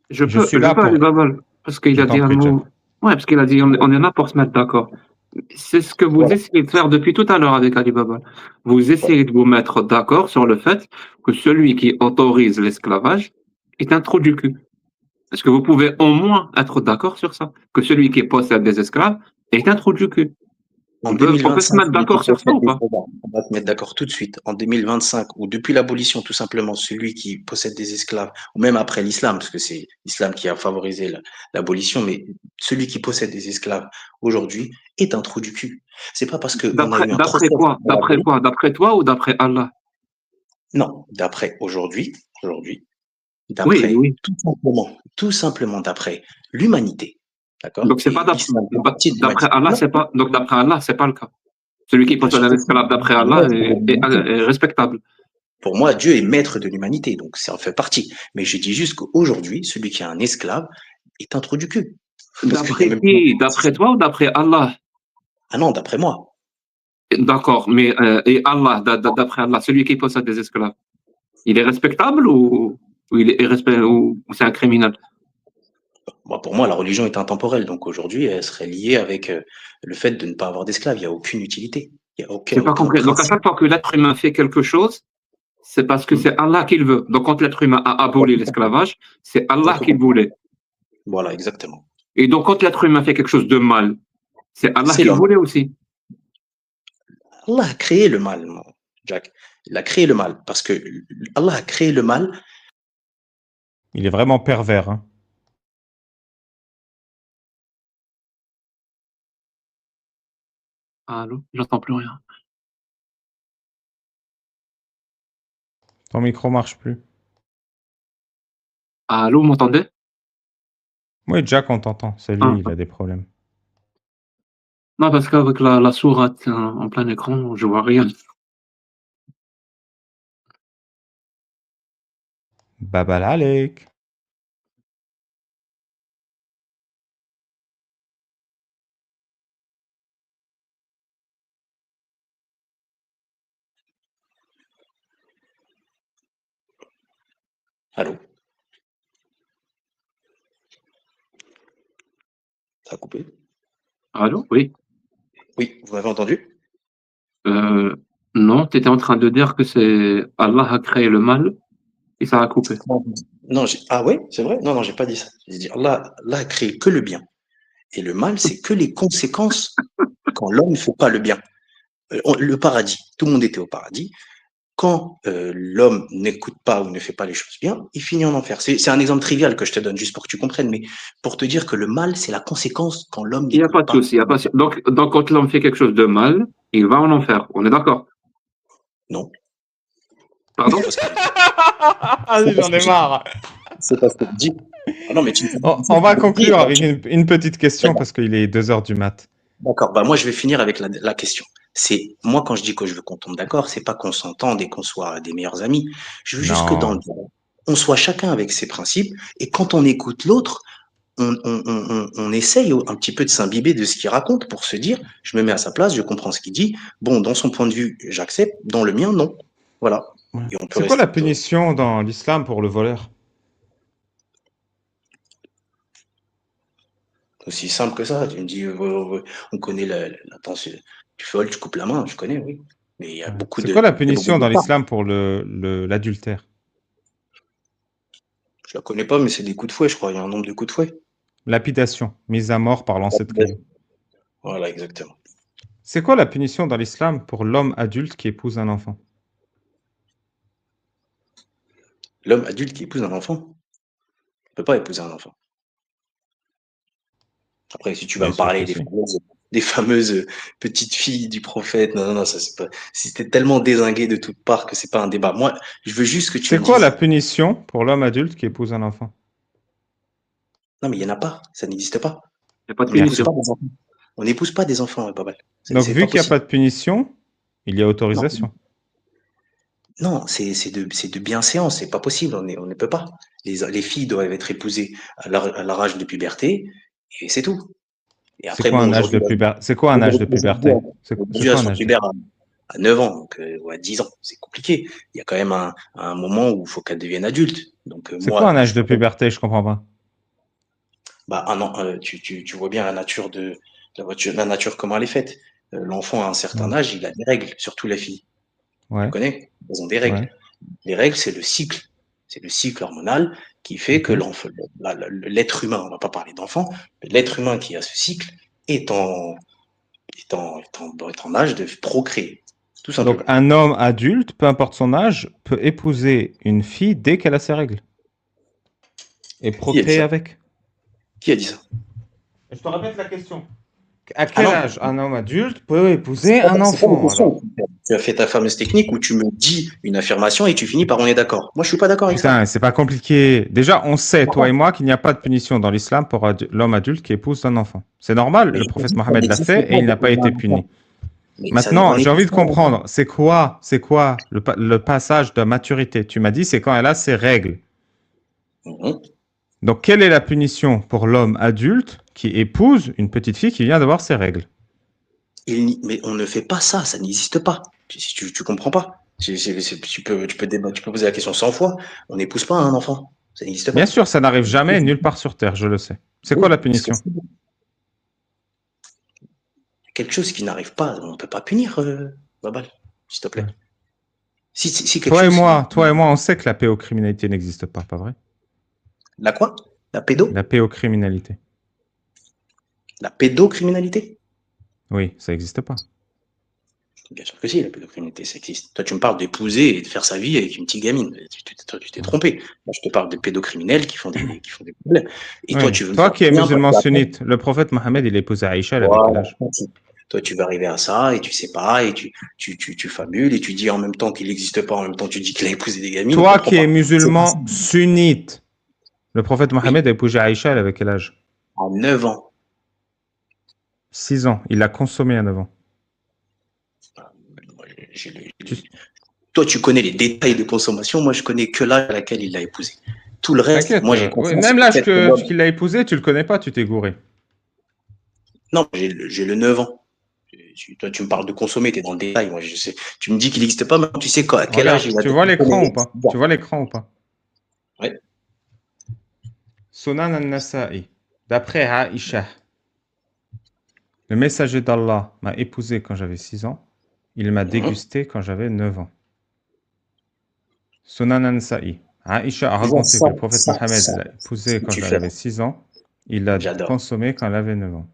Je suis Je là peux aller pour. Babal, parce qu'il Je a dit t'en un prie, Jack. mot. Ouais, parce qu'il a dit on est là pour se mettre d'accord. C'est ce que vous voilà. essayez de faire depuis tout à l'heure avec Ali Baba. Vous essayez de vous mettre d'accord sur le fait que celui qui autorise l'esclavage est un trou du cul. Est-ce que vous pouvez au moins être d'accord sur ça? Que celui qui possède des esclaves est un trou du cul. En On peut se 2025, mettre celui qui d'accord sur ça possède ou des pas? esclaves, on va se mettre d'accord tout de suite. En 2025, ou depuis l'abolition, tout simplement, celui qui possède des esclaves, ou même après l'islam, parce que c'est l'islam qui a favorisé l'abolition, mais celui qui possède des esclaves aujourd'hui est un trou du cul. C'est pas parce qu'on a eu un D'après procès quoi? à D'après l'abolition. quoi? D'après toi ou d'après Allah? Non, d'après aujourd'hui, Oui, d'après, oui. tout simplement d'après l'humanité, d'accord? Donc c'est Et pas l'islam fait partie de d'après l'humanité. Allah, Non, c'est pas donc d'après Allah, c'est pas le cas. Celui qui bien possède sûr un que si. esclave d'après Dieu est Allah maître de l'humanité. est respectable. Pour moi, Dieu est maître de l'humanité, donc ça en fait partie. Mais je dis juste qu'aujourd'hui, celui qui a un esclave est un trou du cul. Parce qu'il y a D'après même qui? D'après toi ou d'après Allah? Ah non, d'après moi. D'accord, mais et Allah, d'après Allah, celui qui possède des esclaves, il est respectable ou il est ou c'est un criminel? Moi, pour moi, la religion est intemporelle. Donc aujourd'hui, elle serait liée avec le fait de ne pas avoir d'esclave. Il n'y a aucune utilité. Il n'y a J'ai pas aucun compris. Donc à principe. chaque fois que l'être humain fait quelque chose, c'est parce que Hmm. c'est Allah qui le veut. Donc quand l'être humain a T'as aboli tout compris. l'esclavage, c'est T'as Allah tout qui le compris. voulait. Voilà, exactement. Et donc quand l'être humain fait quelque chose de mal, c'est Allah C'est qui le l'homme. voulait aussi. Allah a créé le mal, Jack. Il a créé le mal. Parce que Allah a créé le mal. Il est vraiment pervers. Hein. Allô? J'entends plus rien. Ton micro marche plus. Allô, vous m'entendez? Oui, Jack, on t'entend. C'est Ah, lui, il ah. a des problèmes. Non, parce qu'avec la sourate en plein écran, je vois rien. Babal Alek. Allô? Ça a coupé? Allô? Oui. Oui, vous m'avez entendu? Euh, non, tu étais en train de dire que c'est Allah a créé le mal et ça a coupé. Non, non, ah ouais, c'est vrai? Non, non, j'ai pas dit ça. J'ai dit Allah a créé que le bien. Et le mal, c'est que les conséquences quand l'homme ne fait pas le bien. Le paradis, tout le monde était au paradis. Quand l'homme n'écoute pas ou ne fait pas les choses bien, il finit en enfer. C'est un exemple trivial que je te donne juste pour que tu comprennes, mais pour te dire que le mal, c'est la conséquence quand l'homme Il n'y a n'écoute pas de pas. souci. Il y a pas de souci. Donc, quand l'homme fait quelque chose de mal, il va en enfer. On est d'accord? Non, c'est Pardon? pas ce que je dis. C'est Allez, pas ce j'en que ai j'ai dit. marre. C'est pas ce que je dis. Ah non, mais tu me fais On va dire, conclure avec une petite question D'accord. parce qu'il est 2 heures du mat. D'accord. Bah, moi, je vais finir avec la question. C'est moi quand je dis que je veux qu'on tombe d'accord, c'est pas qu'on s'entende et qu'on soit des meilleurs amis. Je veux juste que dans le Non. dialogue, on soit chacun avec ses principes et quand on écoute l'autre, on essaye un petit peu de s'imbiber de ce qu'il raconte pour se dire, je me mets à sa place, je comprends ce qu'il dit. Bon, dans son point de vue, j'accepte. Dans le mien, non. Voilà. Ouais. Et on peut C'est quoi la rester. punition dans l'islam pour le voleur? Aussi simple que ça. Tu me dis, on connaît l'intention. Tu voles, tu coupes la main, je connais, oui. Mais Ouais. C'est quoi la punition dans l'islam pour l'adultère? Je la connais pas, mais c'est des coups de fouet, je crois. Il y a un nombre de coups de fouet. Lapidation, mise à mort par lancer de caillou. Voilà, exactement. C'est quoi la punition dans l'islam pour l'homme adulte qui épouse un enfant? L'homme adulte qui épouse un enfant ne peut pas épouser un enfant. Après, si tu vas Bien me sûr parler que si. des fameuses petites filles du prophète, non, non, non, ça c'est pas. Si t'es tellement dézingué de toutes parts que c'est pas un débat. Moi, je veux juste que tu C'est me quoi la dises. punition pour l'homme adulte qui épouse un enfant? Non, mais il n'y en a pas. Ça n'existe pas. Il n'y a pas de On n'épouse punition. pas des enfants. On n'épouse pas des enfants, Babal. Donc, C'est vu pas qu'il n'y a possible. pas de punition, il y a Non, autorisation. non, c'est de bienséance. C'est pas possible. On ne peut pas. Les filles doivent être épousées à leur âge de puberté et c'est tout. Et C'est après, quoi bon, un âge de aujourd'hui, puberté? C'est quoi un âge de puberté? C'est aujourd'hui, quoi elles un sont âge de... pubères à 9 ans donc, ou à 10 ans. C'est compliqué. Il y a quand même un moment où il faut qu'elles deviennent adultes. Donc, C'est quoi un moi, âge je de peux puberté? Je comprends pas. bah, un an, tu vois bien la nature la nature, comment elle est faite. L'enfant à un certain Ouais. âge, il a des règles, surtout les filles. Tu Ouais. connais? Elles ont des Ouais. règles. Les règles, c'est le cycle. C'est le cycle hormonal qui fait que Ok. l'être humain, on va pas parler d'enfant, mais l'être humain qui a ce cycle est en âge de procréer, tout Donc, simplement. un homme adulte, peu importe son âge, peut épouser une fille dès qu'elle a ses règles et Qui a dit procréer ça? avec. Qui a dit ça? Je te répète la question. À Ah quel non, âge un homme adulte peut épouser un c'est pas une enfant, alors? question. Tu as fait ta fameuse technique où tu me dis une affirmation et tu finis par on est d'accord. Moi, je suis pas d'accord avec ça. Putain, c'est pas compliqué. Déjà, on sait, toi et moi, qu'il n'y a pas de punition dans l'islam pour l'homme adulte qui épouse un enfant. C'est normal, Mais le je te prophète dis que ça Mohammed l'a n'existe fait et pas il n'a pas d'épouser été un enfant. puni. Mais ça, on Maintenant, j'ai envie n'épouse de pas un enfant. comprendre, c'est quoi le passage de maturité? Tu m'as dit, c'est quand elle a ses règles. Mhm. Donc, quelle est la punition pour l'homme adulte qui épouse une petite fille qui vient d'avoir ses règles? Mais on ne fait pas ça, ça n'existe pas. Tu comprends pas. Tu peux poser la question 100 fois. On n'épouse pas un enfant. Ça n'existe Bien pas. sûr, ça n'arrive jamais nulle part sur Terre, je le sais. C'est quoi Oui, la parce que punition? c'est quelque chose qui n'arrive pas, on ne peut pas punir, Babal, s'il te plaît. Ouais. Si quelque chose Toi et moi, on sait que la pédocriminalité n'existe pas, pas vrai? La quoi? La pédo? La pédocriminalité. La pédocriminalité? Oui, ça n'existe pas. Bien sûr que si, la pédocriminalité, ça existe. Toi, tu me parles d'épouser et de faire sa vie avec une petite gamine. Tu t'es Ouais. trompé. Moi, je te parle de pédocriminels qui font des problèmes. Et toi, Oui. tu veux me Toi faire qui es bien parce musulman qu'après, sunnite, le prophète Mohammed, il a épousé Aïcha, elle avait quel voilà, âge? toi, tu veux arriver à ça et tu sais pas et tu fabules et tu dis en même temps qu'il n'existe pas, en même temps tu dis qu'il a épousé des gamines, on Toi comprend qui es pas. C'est musulman possible. sunnite, le prophète Oui, Mohammed a épousé Aïcha, elle avait quel âge? à 9 ans. 6 ans. Il l'a consommé à 9 ans. Moi, Tu... toi, tu connais les détails de consommation. Moi, je connais que l'âge à laquelle il l'a épousé. Tout le reste, T'inquiète. moi, j'ai Ouais, confiance même sur le l'âge fait que l'homme. qu'il a épousé, tu le connais pas, tu t'es gouré. Non, j'ai le 9 ans. Toi, tu me parles de consommer, tu es dans le détail. Moi, je sais. Tu me dis qu'il n'existe pas, mais tu sais à quel âge Regarde, il a tu vois consommé. l'écran ou pas? Tu vois l'écran ou pas? Ouais. Sunan al-Nasa'i. D'après Aïcha, le messager d'Allah m'a épousé quand j'avais 6 ans. Il m'a Mhm. dégusté quand j'avais 9 ans. Sunan al-Nasa'i. Aïcha a Tu vois, raconté que le prophète Mohammed l'a ce épousé que quand tu elle fais avait là, 6 ans. Il l'a j'adore. consommé quand elle avait 9 ans.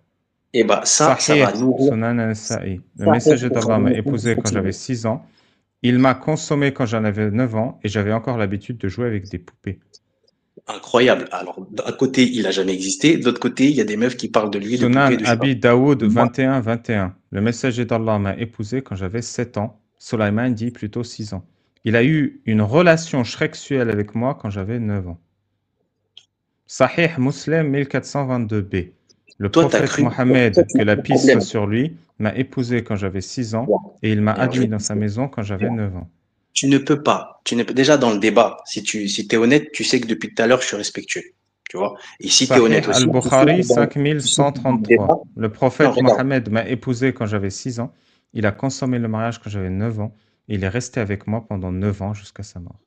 Et bah, ça Sahih, va nourrir. Sunan al-Nasa'i. Le Ça, messager pour d'Allah m'a travailler épousé quand j'avais continue. 6 ans. Il m'a consommé quand j'en avais 9 ans et j'avais encore l'habitude de jouer avec des poupées. Incroyable. Alors, d'un côté, il a jamais existé. De l'autre côté, il y a des meufs qui parlent de lui, de poupées, Sunan de je sais pas. Abi Daoud Moi, 21-21. Le messager d'Allah m'a épousé quand j'avais 7 ans. Sulaiman dit plutôt 6 ans. Il a eu une relation sexuelle avec moi quand j'avais 9 ans. Sahih Muslim 1422b. Le toi, t'as prophète cru. Toi, Mohammed, tu que as la un peace soit problème. sur lui, m'a épousé quand j'avais 6 ans Bon. et il m'a Alors, je vais admis te dans dire, sa maison quand j'avais 9 ans. tu ne peux pas. Déjà, dans le débat, si tu es honnête, tu sais que depuis tout à l'heure, je suis respectueux. Tu vois? Et si tu es Sahih honnête aussi, al-Bukhari tu sais que dans le débat, 5133. Le non, prophète regarde. Mohammed m'a épousé quand j'avais 6 ans. Il a consommé le mariage quand j'avais 9 ans. Et il est resté avec moi pendant 9 ans jusqu'à sa mort.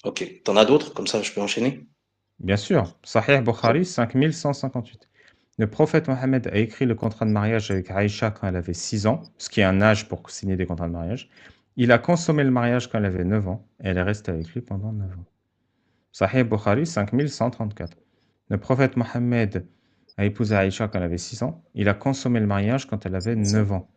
Ok. T'en as d'autres? Comme ça, je peux enchaîner? Bien sûr, Sahih Bukhari 5158. Le prophète Mohammed a écrit le contrat de mariage avec Aïcha quand elle avait 6 ans, ce qui est un âge pour signer des contrats de mariage. Il a consommé le mariage quand elle avait 9 ans et elle est restée avec lui pendant 9 ans. Sahih Bukhari 5134. Le prophète Mohammed a épousé Aïcha quand elle avait 6 ans. Il a consommé le mariage quand elle avait 9 ans.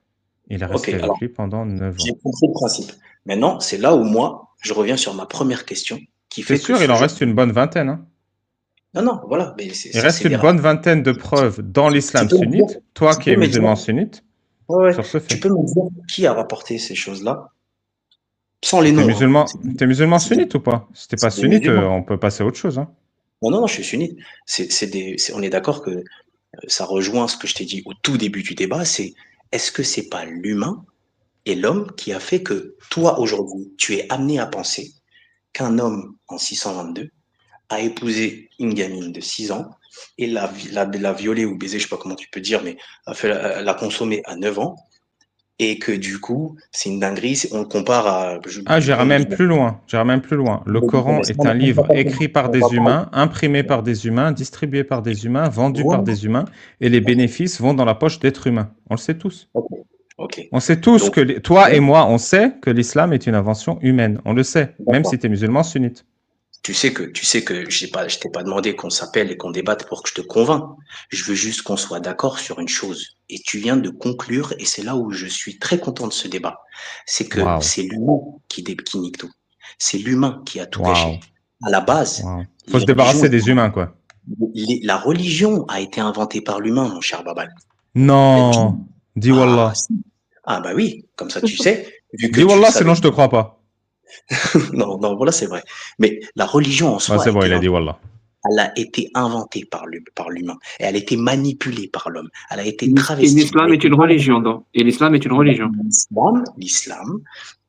Il est Ok. resté avec Alors, lui pendant 9 j'ai ans. compris le principe. Maintenant, c'est là où moi, je reviens sur ma première question qui C'est fait que sûr, il ce en genre reste une bonne vingtaine. Hein. non, non, voilà, mais Il ça, reste c'est une des bonne rares. vingtaine de Tu, preuves dans tu l'islam peux me dire, sunnite, toi tu qui peux es me dire, musulman sunnite, ouais, ouais, sur ce tu fait. peux me dire qui a rapporté ces choses-là, sans les T'es noms, hein. musulman, t'es musulman C'est des, sunnite ou pas? Si t'es pas c'est des sunnite, musulmans. on peut passer à autre chose. Hein. Non, je suis sunnite. On est d'accord que ça rejoint ce que je t'ai dit au tout début du débat, c'est est-ce que c'est pas l'humain et l'homme qui a fait que toi, aujourd'hui, tu es amené à penser qu'un homme en 622 a épousé une gamine de 6 ans et l'a violée ou baisée, je sais pas comment tu peux dire, mais l'a consommée à 9 ans et que du coup, c'est une dinguerie, on le compare à... Ah, du j'irai coup, on même dit... plus loin. J'irai même plus loin. Le Coran est un On va livre pas écrit par on va des pas- humains, imprimé par des humains, distribué par des humains, vendu par Voilà. des humains, et les bénéfices vont dans la poche d'êtres humains. On le sait tous. Ok. On sait tous Donc, que, toi et moi, on sait que l'islam est une invention humaine. On le sait, même si tu es musulman sunnite. tu sais que je t'ai pas demandé qu'on s'appelle et qu'on débatte pour que je te convainc. Je veux juste qu'on soit d'accord sur une chose. Et tu viens de conclure, et c'est là où je suis très content de ce débat. C'est que Waouh, c'est l'humain qui nique tout. C'est l'humain qui a tout waouh, gâché. À la base, waouh. Faut les se religions, débarrasser des humains, quoi. la religion a été inventée par l'humain, mon cher Babal. Non, dis Ah, wallah. si. Ah bah oui, comme ça tu sais, vu que Dis tu le wallah, sinon savais. je te crois pas. Non, voilà, c'est vrai. Mais la religion en Bah, soi c'est bon, il a dit wallah. elle a été inventée par l'humain et elle a été manipulée par l'homme. Elle a été Et travestie. l'islam est une religion, donc. Et l'islam est une religion. L'islam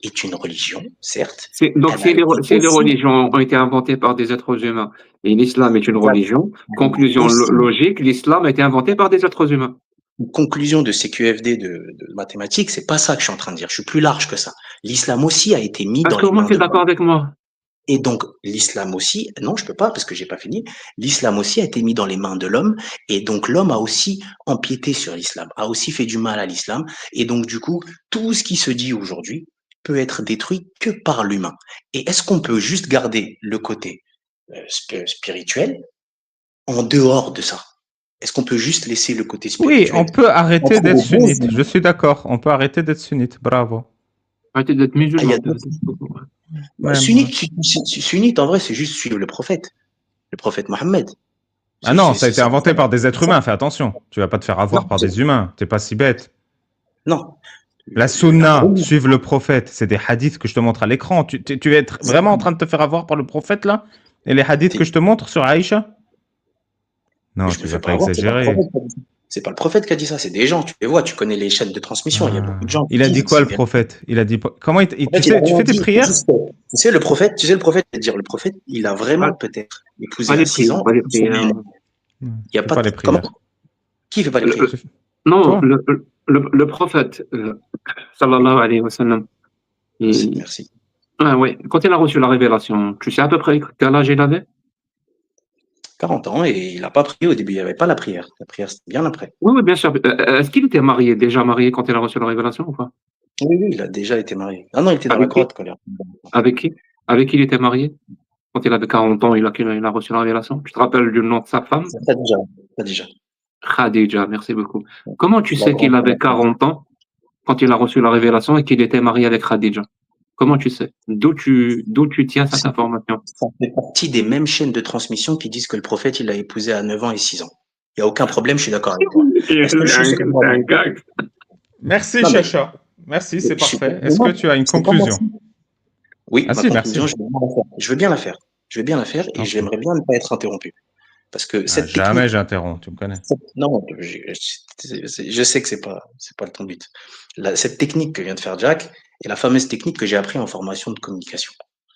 est une religion, certes. Donc, Elle a été si les aussi religions ont été inventées par des êtres humains et l'islam est une religion, conclusion aussi logique, l'islam a été inventé par des êtres humains. une conclusion de CQFD de mathématiques. C'est pas ça que je suis en train de dire. Je suis plus large que ça. L'islam aussi a été mis Est-ce dans que les moi, mains tu es de d'accord l'homme. avec moi? Et donc, l'islam aussi, non, je peux pas parce que j'ai pas fini. L'islam aussi a été mis dans les mains de l'homme. Et donc, l'homme a aussi empiété sur l'islam, a aussi fait du mal à l'islam. Et donc, du coup, tout ce qui se dit aujourd'hui peut être détruit que par l'humain. Et est-ce qu'on peut juste garder le côté spirituel en dehors de ça? Est-ce qu'on peut juste laisser le côté Oui, on spirituel peut arrêter entre d'être les bons sunnite. Je humains? suis d'accord. On peut arrêter d'être sunnite. Bravo. Arrêtez d'être Ah, il y a musulman. d'autres. Ouais, moi. Sunnite, en vrai, c'est juste suivre le prophète Mohammed. Ah non, ça a été inventé par des êtres humains. Fais attention. Tu vas pas te faire Non, avoir par des humains. T'es pas si bête. non. La La sunna, religion. suivre le prophète, c'est des hadiths que je te montre à l'écran. Tu es vraiment en train de te faire avoir par le prophète là? Et les hadiths que je te montre sur Aïcha? Non, Je me tu vas fais pas pas avoir, c'est pas le exagérer. prophète qui a dit ça. C'est pas le prophète qui a dit ça, c'est des gens, tu les vois, tu connais les chaînes de transmission, il y a beaucoup de Ah. gens qui Il a dit disent quoi c'est le vérifié. prophète? Il a dit comment En fait, il a tu rien fais des dit, c'est prières? juste le prophète, il a Pas, vraiment peut-être épousé pas à les 6 prières, ans pas et les consommé prières. une. Il y a Fais pas pas de, les comment? prières. Qui fait pas les Le- prières? le- non, Toi? le prophète, sallallahu alayhi wa sallam, il- Merci. ouais, quand il a reçu la révélation, tu sais à peu près quel âge il avait? 40 ans et il a pas prié au début, il n'y avait pas la prière. La prière, c'était bien après. Oui, oui, bien sûr. Est-ce qu'il était déjà marié quand il a reçu la révélation ou pas? Oui, il a déjà été marié. Ah non, il était dans la Avec qui? grotte quand il a. Avec qui? Avec qui il était marié? Quand il avait 40 ans, il a reçu la révélation. Tu te rappelles du nom de sa femme? C'est déjà, pas déjà. Khadija, merci beaucoup. Comment tu La sais qu'il grande. avait 40 ans quand il a reçu la révélation et qu'il était marié avec Khadija? Comment tu sais? D'où tu tiens cette information? Ça fait partie des mêmes chaînes de transmission qui disent que le prophète, il l'a épousé à 9 ans et 6 ans. Il n'y a aucun problème, je suis d'accord avec toi. La seule chose que moi, C'est un gag. Merci, non, mais Chacha. Merci, c'est je suis pas, parfait. Est-ce que tu as une c'est pas moi. conclusion? Oui, Ah ma si, merci. conclusion, je vais bien la faire. Je veux bien la faire. Je vais bien la faire et T'en prie. j'aimerais bien ne pas être interrompu. Parce que Ah, cette jamais technique, j'interromps, tu me connais. non, je sais que c'est pas le ton but. Cette technique que vient de faire Jack est la fameuse technique que j'ai appris en formation de communication.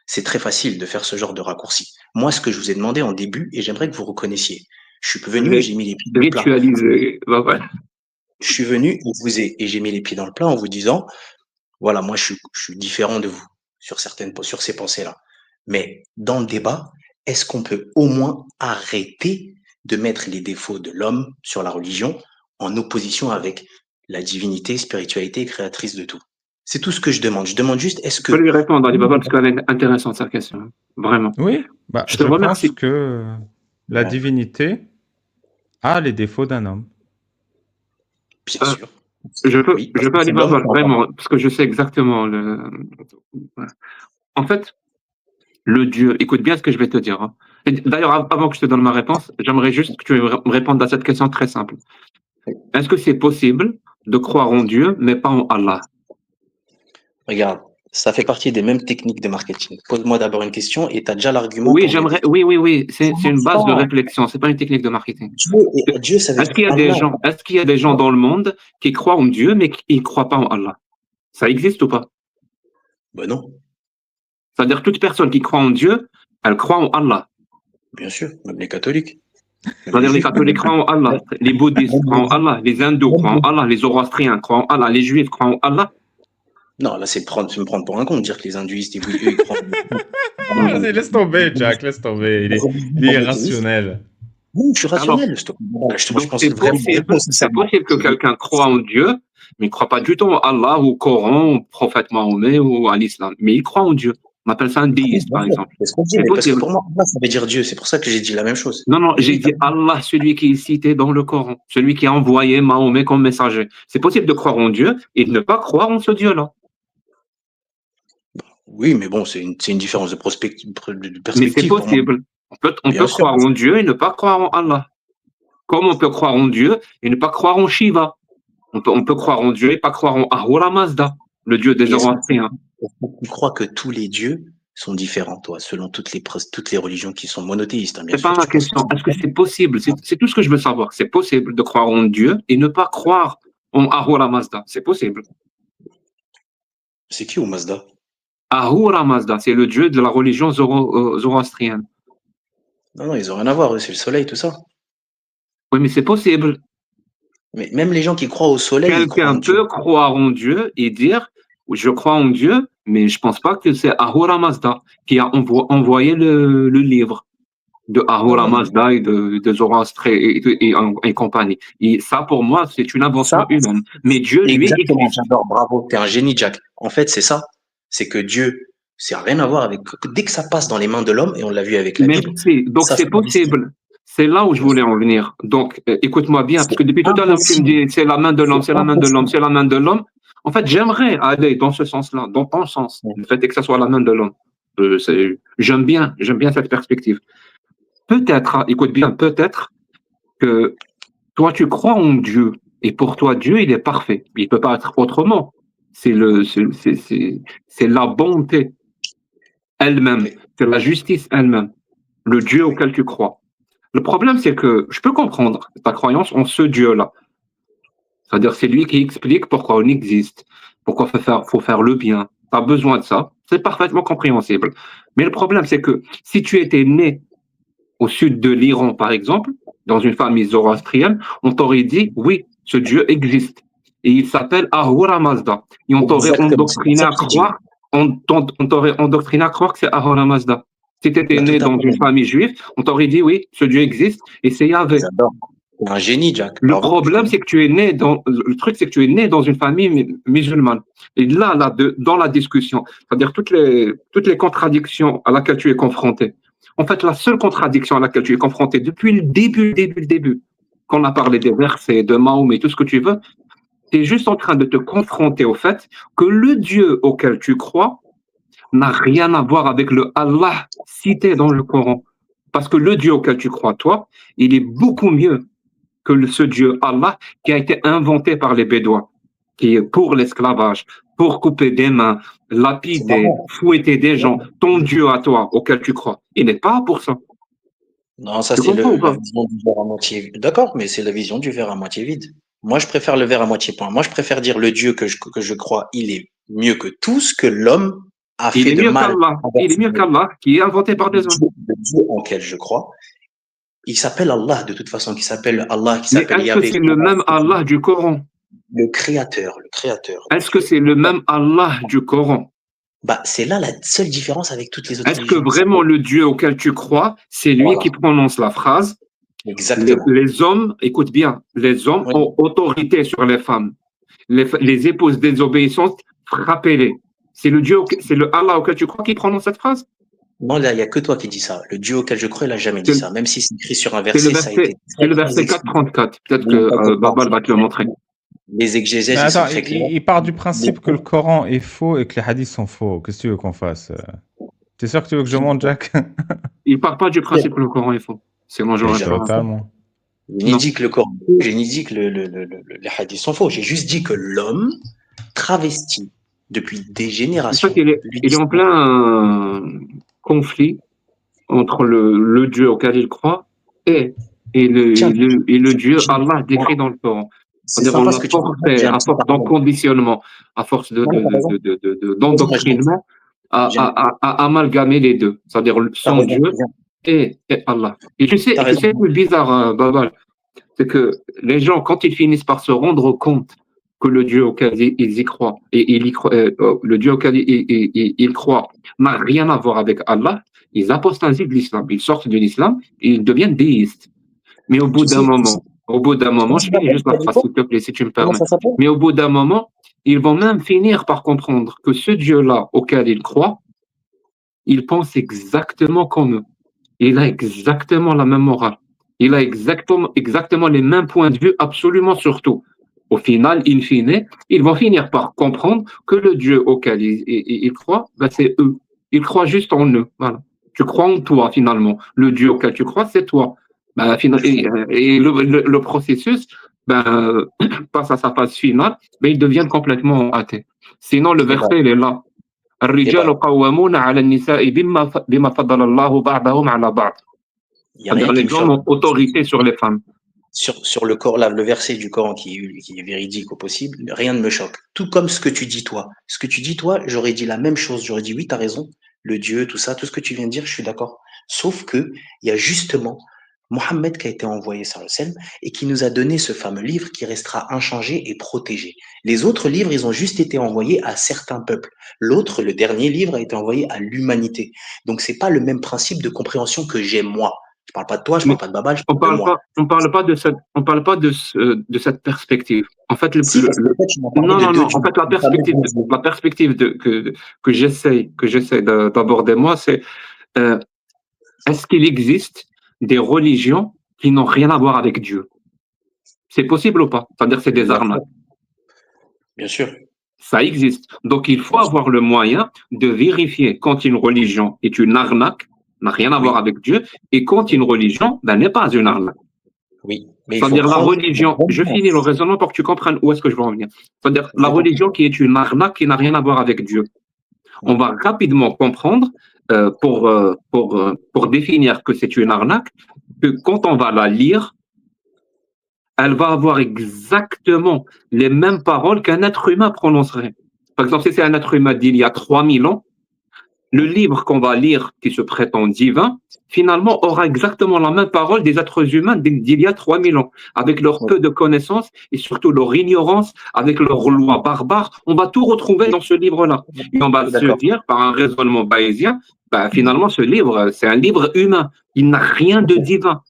C'est très facile de faire ce genre de raccourci. Moi, ce que je vous ai demandé en début, et j'aimerais que vous reconnaissiez, je suis venu et j'ai mis les pieds dans le plat. Ritualisé. Bah, voilà. Je suis venu et j'ai mis les pieds dans le plat en vous disant, voilà, moi, je suis différent de vous sur ces pensées-là. Mais dans le débat, est-ce qu'on peut au moins arrêter de mettre les défauts de l'homme sur la religion en opposition avec la divinité, spiritualité créatrice de tout? C'est tout ce que je demande. Je demande juste, est-ce Je peux que... lui répondre, Ali Baba, parce qu'elle est intéressante, sa question. Vraiment. Oui, bah, Je te je pense remercie. que la Ouais, divinité a les défauts d'un homme. bien Euh, sûr. Oui, parce je que peux c'est Ali l'homme Baba, qui entend. vraiment, parce que je sais exactement En fait, le Dieu, écoute bien ce que je vais te dire, hein. Et d'ailleurs, avant que je te donne ma réponse, j'aimerais juste que tu me répondes à cette question très simple. Est-ce que c'est possible de croire en Dieu, mais pas en Allah? Regarde, ça fait partie des mêmes techniques de marketing. Pose-moi d'abord une question et tu as déjà l'argument Oui, pour j'aimerais. m'aider. Oui. C'est une base de réflexion. C'est pas une technique de marketing. Dieu, ça veut Est-ce qu'il y dire a des Allah. gens, est-ce qu'il y a des gens dans le monde qui croient en Dieu, mais qui ne croient pas en Allah? Ça existe ou pas? Ben non, C'est-à-dire toute personne qui croit en Dieu, elle croit en Allah. bien sûr, même les catholiques. Même les C'est-à-dire les juifs. catholiques croient en Allah, les bouddhistes croient en Allah, les hindous croient en Allah, les zoroastriens croient en Allah, les juifs croient en Allah. Non, là, c'est me prendre pour un con de dire que les hindouistes, eux, ils croient. Vas-y, laisse tomber, Jack, laisse tomber. Il est irrationnel. Oui, je suis Alors, rationnel. Moi, je donc pense vraiment c'est possible que quelqu'un croit en Dieu, mais il ne croit pas du tout en Allah, ou au Coran, au prophète Mahomet, ou à l'islam. Mais il croit en Dieu. On appelle ça un déiste, par exemple. C'est ce qu'on dit, C'est mais parce que possible. pour moi, Allah, ça veut dire Dieu. C'est pour ça que j'ai dit la même chose. Non, Mais j'ai oui, dit Allah, celui qui est cité dans le Coran, celui qui a envoyé Mahomet comme messager. C'est possible de croire en Dieu et de ne pas croire en ce Dieu-là. oui, mais bon, c'est une différence de Mais c'est perspective pour moi. possible. On Bien peut sûr. croire en Dieu et ne pas croire en Allah. Comme on peut croire en Dieu et ne pas croire en Shiva. On peut croire en Dieu et pas croire en Ahura Mazda, le dieu des Et est-ce que Zoroastriens. tu crois que tous les dieux sont différents, toi, selon toutes les religions qui sont monothéistes, hein, bien C'est pas sûr. ma Tu penses question. Est-ce que c'est possible? C'est tout ce que je veux savoir. C'est possible de croire en Dieu et ne pas croire en Ahura Mazda. C'est possible. c'est qui au Mazda? Ahura Mazda, c'est le dieu de la religion zoroastrienne. Non, ils ont rien à voir, eux, c'est le soleil, tout ça. Oui, mais c'est possible. Mais même les gens qui croient au soleil, ils croient Quelqu'un en Dieu. peut croire en Dieu et dire je crois en Dieu, mais je pense pas que c'est Ahura Mazda qui a envoyé le livre de Ahura Non, Mazda et de Zoroastre et compagnie. Et ça, pour moi, c'est une invention ça, humaine. Mais Dieu, lui, exactement, existe. j'adore, bravo, t'es un génie, Jack. En fait, c'est ça. C'est que Dieu, ça n'a rien à voir avec. Dès que ça passe dans les mains de l'homme, et on l'a vu avec la Même Bible, donc ça c'est possible. C'est là où je voulais en venir. Donc, écoute-moi bien, parce que depuis tout à l'heure, tu me dis c'est la main de l'homme, c'est la main de l'homme, c'est la main de l'homme. En fait, j'aimerais aller dans ce sens-là, dans ton sens. Le fait est que ça soit la main de l'homme. J'aime bien cette perspective. Peut-être, écoute bien, peut-être que toi, tu crois en Dieu, et pour toi, Dieu, il est parfait. Il ne peut pas être autrement. C'est la bonté elle-même, c'est la justice elle-même, le Dieu auquel tu crois. Le problème, c'est que je peux comprendre ta croyance en ce Dieu-là. C'est-à-dire, c'est lui qui explique pourquoi on existe, pourquoi faut faire le bien. Tu as besoin de ça. C'est parfaitement compréhensible. Mais le problème, c'est que si tu étais né au sud de l'Iran, par exemple, dans une famille zoroastrienne, on t'aurait dit, oui, ce Dieu existe. Et il s'appelle Ahura Mazda. Et on t'aurait endoctriné à croire, on t'aurait endoctriné à croire que c'est Ahura Mazda. Si tu étais né dans une famille juive, on t'aurait dit, oui, ce Dieu existe, et c'est Yahvé. J'adore. T'es un génie, Jack. Le problème, c'est que le truc, c'est que tu es né dans une famille musulmane. Et là, dans la discussion, c'est-à-dire toutes les contradictions à laquelle tu es confronté. En fait, la seule contradiction à laquelle tu es confronté depuis le début, quand on a parlé des versets, de Mahomet, tout ce que tu veux, tu es juste en train de te confronter au fait que le Dieu auquel tu crois n'a rien à voir avec le Allah cité dans le Coran. Parce que le Dieu auquel tu crois, toi, il est beaucoup mieux que ce Dieu Allah qui a été inventé par les Bédouins, qui est pour l'esclavage, pour couper des mains, lapider, fouetter des gens. Ton Dieu à toi, auquel tu crois, il n'est pas pour ça. Non, ça, c'est la vision du verre à moitié vide. D'accord, mais c'est la vision du verre à moitié vide. Moi, je préfère le verre à moitié plein. Moi, je préfère dire le Dieu que je crois, il est mieux que tout ce que l'homme a fait de mal. Il est mieux qu'Allah, qui est inventé par des hommes. Le Dieu auquel je crois, il s'appelle Allah, de toute façon, qui s'appelle Allah, qui s'appelle Yahvé. Mais est-ce que c'est le même Allah du Coran? Le créateur. Est-ce que c'est le même Allah du Coran? Bah, c'est là la seule différence avec toutes les autres religions. Est-ce que vraiment le Dieu auquel tu crois, c'est lui qui prononce la phrase? Exactement. Les hommes, écoute bien, les hommes ont autorité sur les femmes. Les épouses désobéissantes, frappez-les. C'est le Allah auquel tu crois qui prononce cette phrase? Non, là, il n'y a que toi qui dis ça. Le Dieu auquel je crois, il n'a jamais dit ça. Même si c'est écrit sur un verset, ça a été. C'est le verset 434. Peut-être que Babal va te le montrer. Les exégèses, ils sont très clairs. Il part du principe que le Coran est faux et que les hadiths sont faux. Qu'est-ce que tu veux qu'on fasse? T'es sûr que tu veux que je monte, Jack? Il part pas du principe que le Coran est faux. C'est moi, j'aurais totalement. Je n'ai dit que le Coran est faux, j'ai ni dit que les hadiths sont faux. J'ai juste dit que l'homme travesti depuis des En générations. fait, il est en plein conflit entre le Dieu auquel il croit et, Tiens, et le Dieu tiens, Allah décrit dans le Coran. c'est C'est-à-dire, on sympa ce l'a que tu dis. forcé, J'ai un à petit force parallèle. d'enconditionnement, à force Non, t'as raison. d'endoctrinement, J'ai un- à amalgamer les deux, c'est-à-dire T'as son raison. Dieu et Allah. Et T'as tu raison. sais, le plus bizarre, Babal, c'est que les gens, quand ils finissent par se rendre compte que le Dieu auquel ils y croient, le Dieu auquel ils croient n'a rien à voir avec Allah, ils apostasient de l'islam. Ils sortent de l'islam et ils deviennent déistes. Mais Tu sais, comment je ça finis s'appelle, juste t'as la dit phrase, quoi? s'il te plaît, si tu me Comment permets. ça s'appelle? Mais au bout d'un moment, ils vont même finir par comprendre que ce Dieu-là auquel ils croient, il pense exactement comme eux. Il a exactement la même morale. Il a exactement les mêmes points de vue, absolument sur tout. Au final, in fine, ils vont finir par comprendre que le Dieu auquel ils croient, ben, c'est eux. Ils croient juste en eux. Voilà. Tu crois en toi, finalement. Le Dieu auquel tu crois, c'est toi. Ben, et le processus, ben, passe à sa phase finale, ben, ils deviennent complètement athées. Sinon, le Eh ben, verset, il est là. eh الرجال ben, قوامون على النساء بما فضل الله بعضهم على بعض. il n'y a rien C'est-à-dire qui les me fait hommes ont autorité sur les femmes. sur le corps, là, le verset du Coran qui est véridique au possible, rien ne me choque. Tout comme ce que tu dis toi. Ce que tu dis toi, j'aurais dit la même chose. J'aurais dit oui, tu as raison. Le Dieu, tout ça, tout ce que tu viens de dire, je suis d'accord. Sauf que il y a justement Mohammed qui a été envoyé sur le ciel et qui nous a donné ce fameux livre qui restera inchangé et protégé. Les autres livres, ils ont juste été envoyés à certains peuples. L'autre, le dernier livre, a été envoyé à l'humanité. Donc c'est pas le même principe de compréhension que j'ai moi. Je parle pas de toi, je Mais parle pas de Babal, je parle de moi. on parle pas de cette perspective. En fait, Si, parce qu'en fait, tu m'as parlé non, de non, deux non. En dieux, fait, le fameux bon Dieu. la perspective que j'essaie d'aborder moi, c'est euh, est-ce qu'il existe des religions qui n'ont rien à voir avec Dieu? C'est possible ou pas? C'est-à-dire c'est des Bien sûr, arnaques. bien sûr, Ça existe. Donc, il faut bien sûr. avoir le moyen de vérifier quand une religion est une arnaque, n'a rien à voir Oui, avec Dieu, et quand une religion n'est pas une arnaque. oui. Mais il faut C'est-à-dire la prendre la religion, bonne je finis le nuance. raisonnement pour que tu comprennes où est-ce que je veux en venir. C'est-à-dire Je la t'en prie. religion qui est une arnaque qui n'a rien à voir avec Dieu. On va rapidement comprendre, pour définir que c'est une arnaque, que quand on va la lire, elle va avoir exactement les mêmes paroles qu'un être humain prononcerait. Par exemple, si c'est un être humain d'il y a 3000 ans, le livre qu'on va lire, qui se prétend divin, finalement aura exactement la même parole des êtres humains d'il y a 3000 ans, avec leur peu de connaissances et surtout leur ignorance, avec leurs lois barbares. On va tout retrouver dans ce livre-là. Et on va se D'accord. dire, par un raisonnement bayésien, ben, finalement, ce livre, c'est un livre humain. Il n'a rien de divin.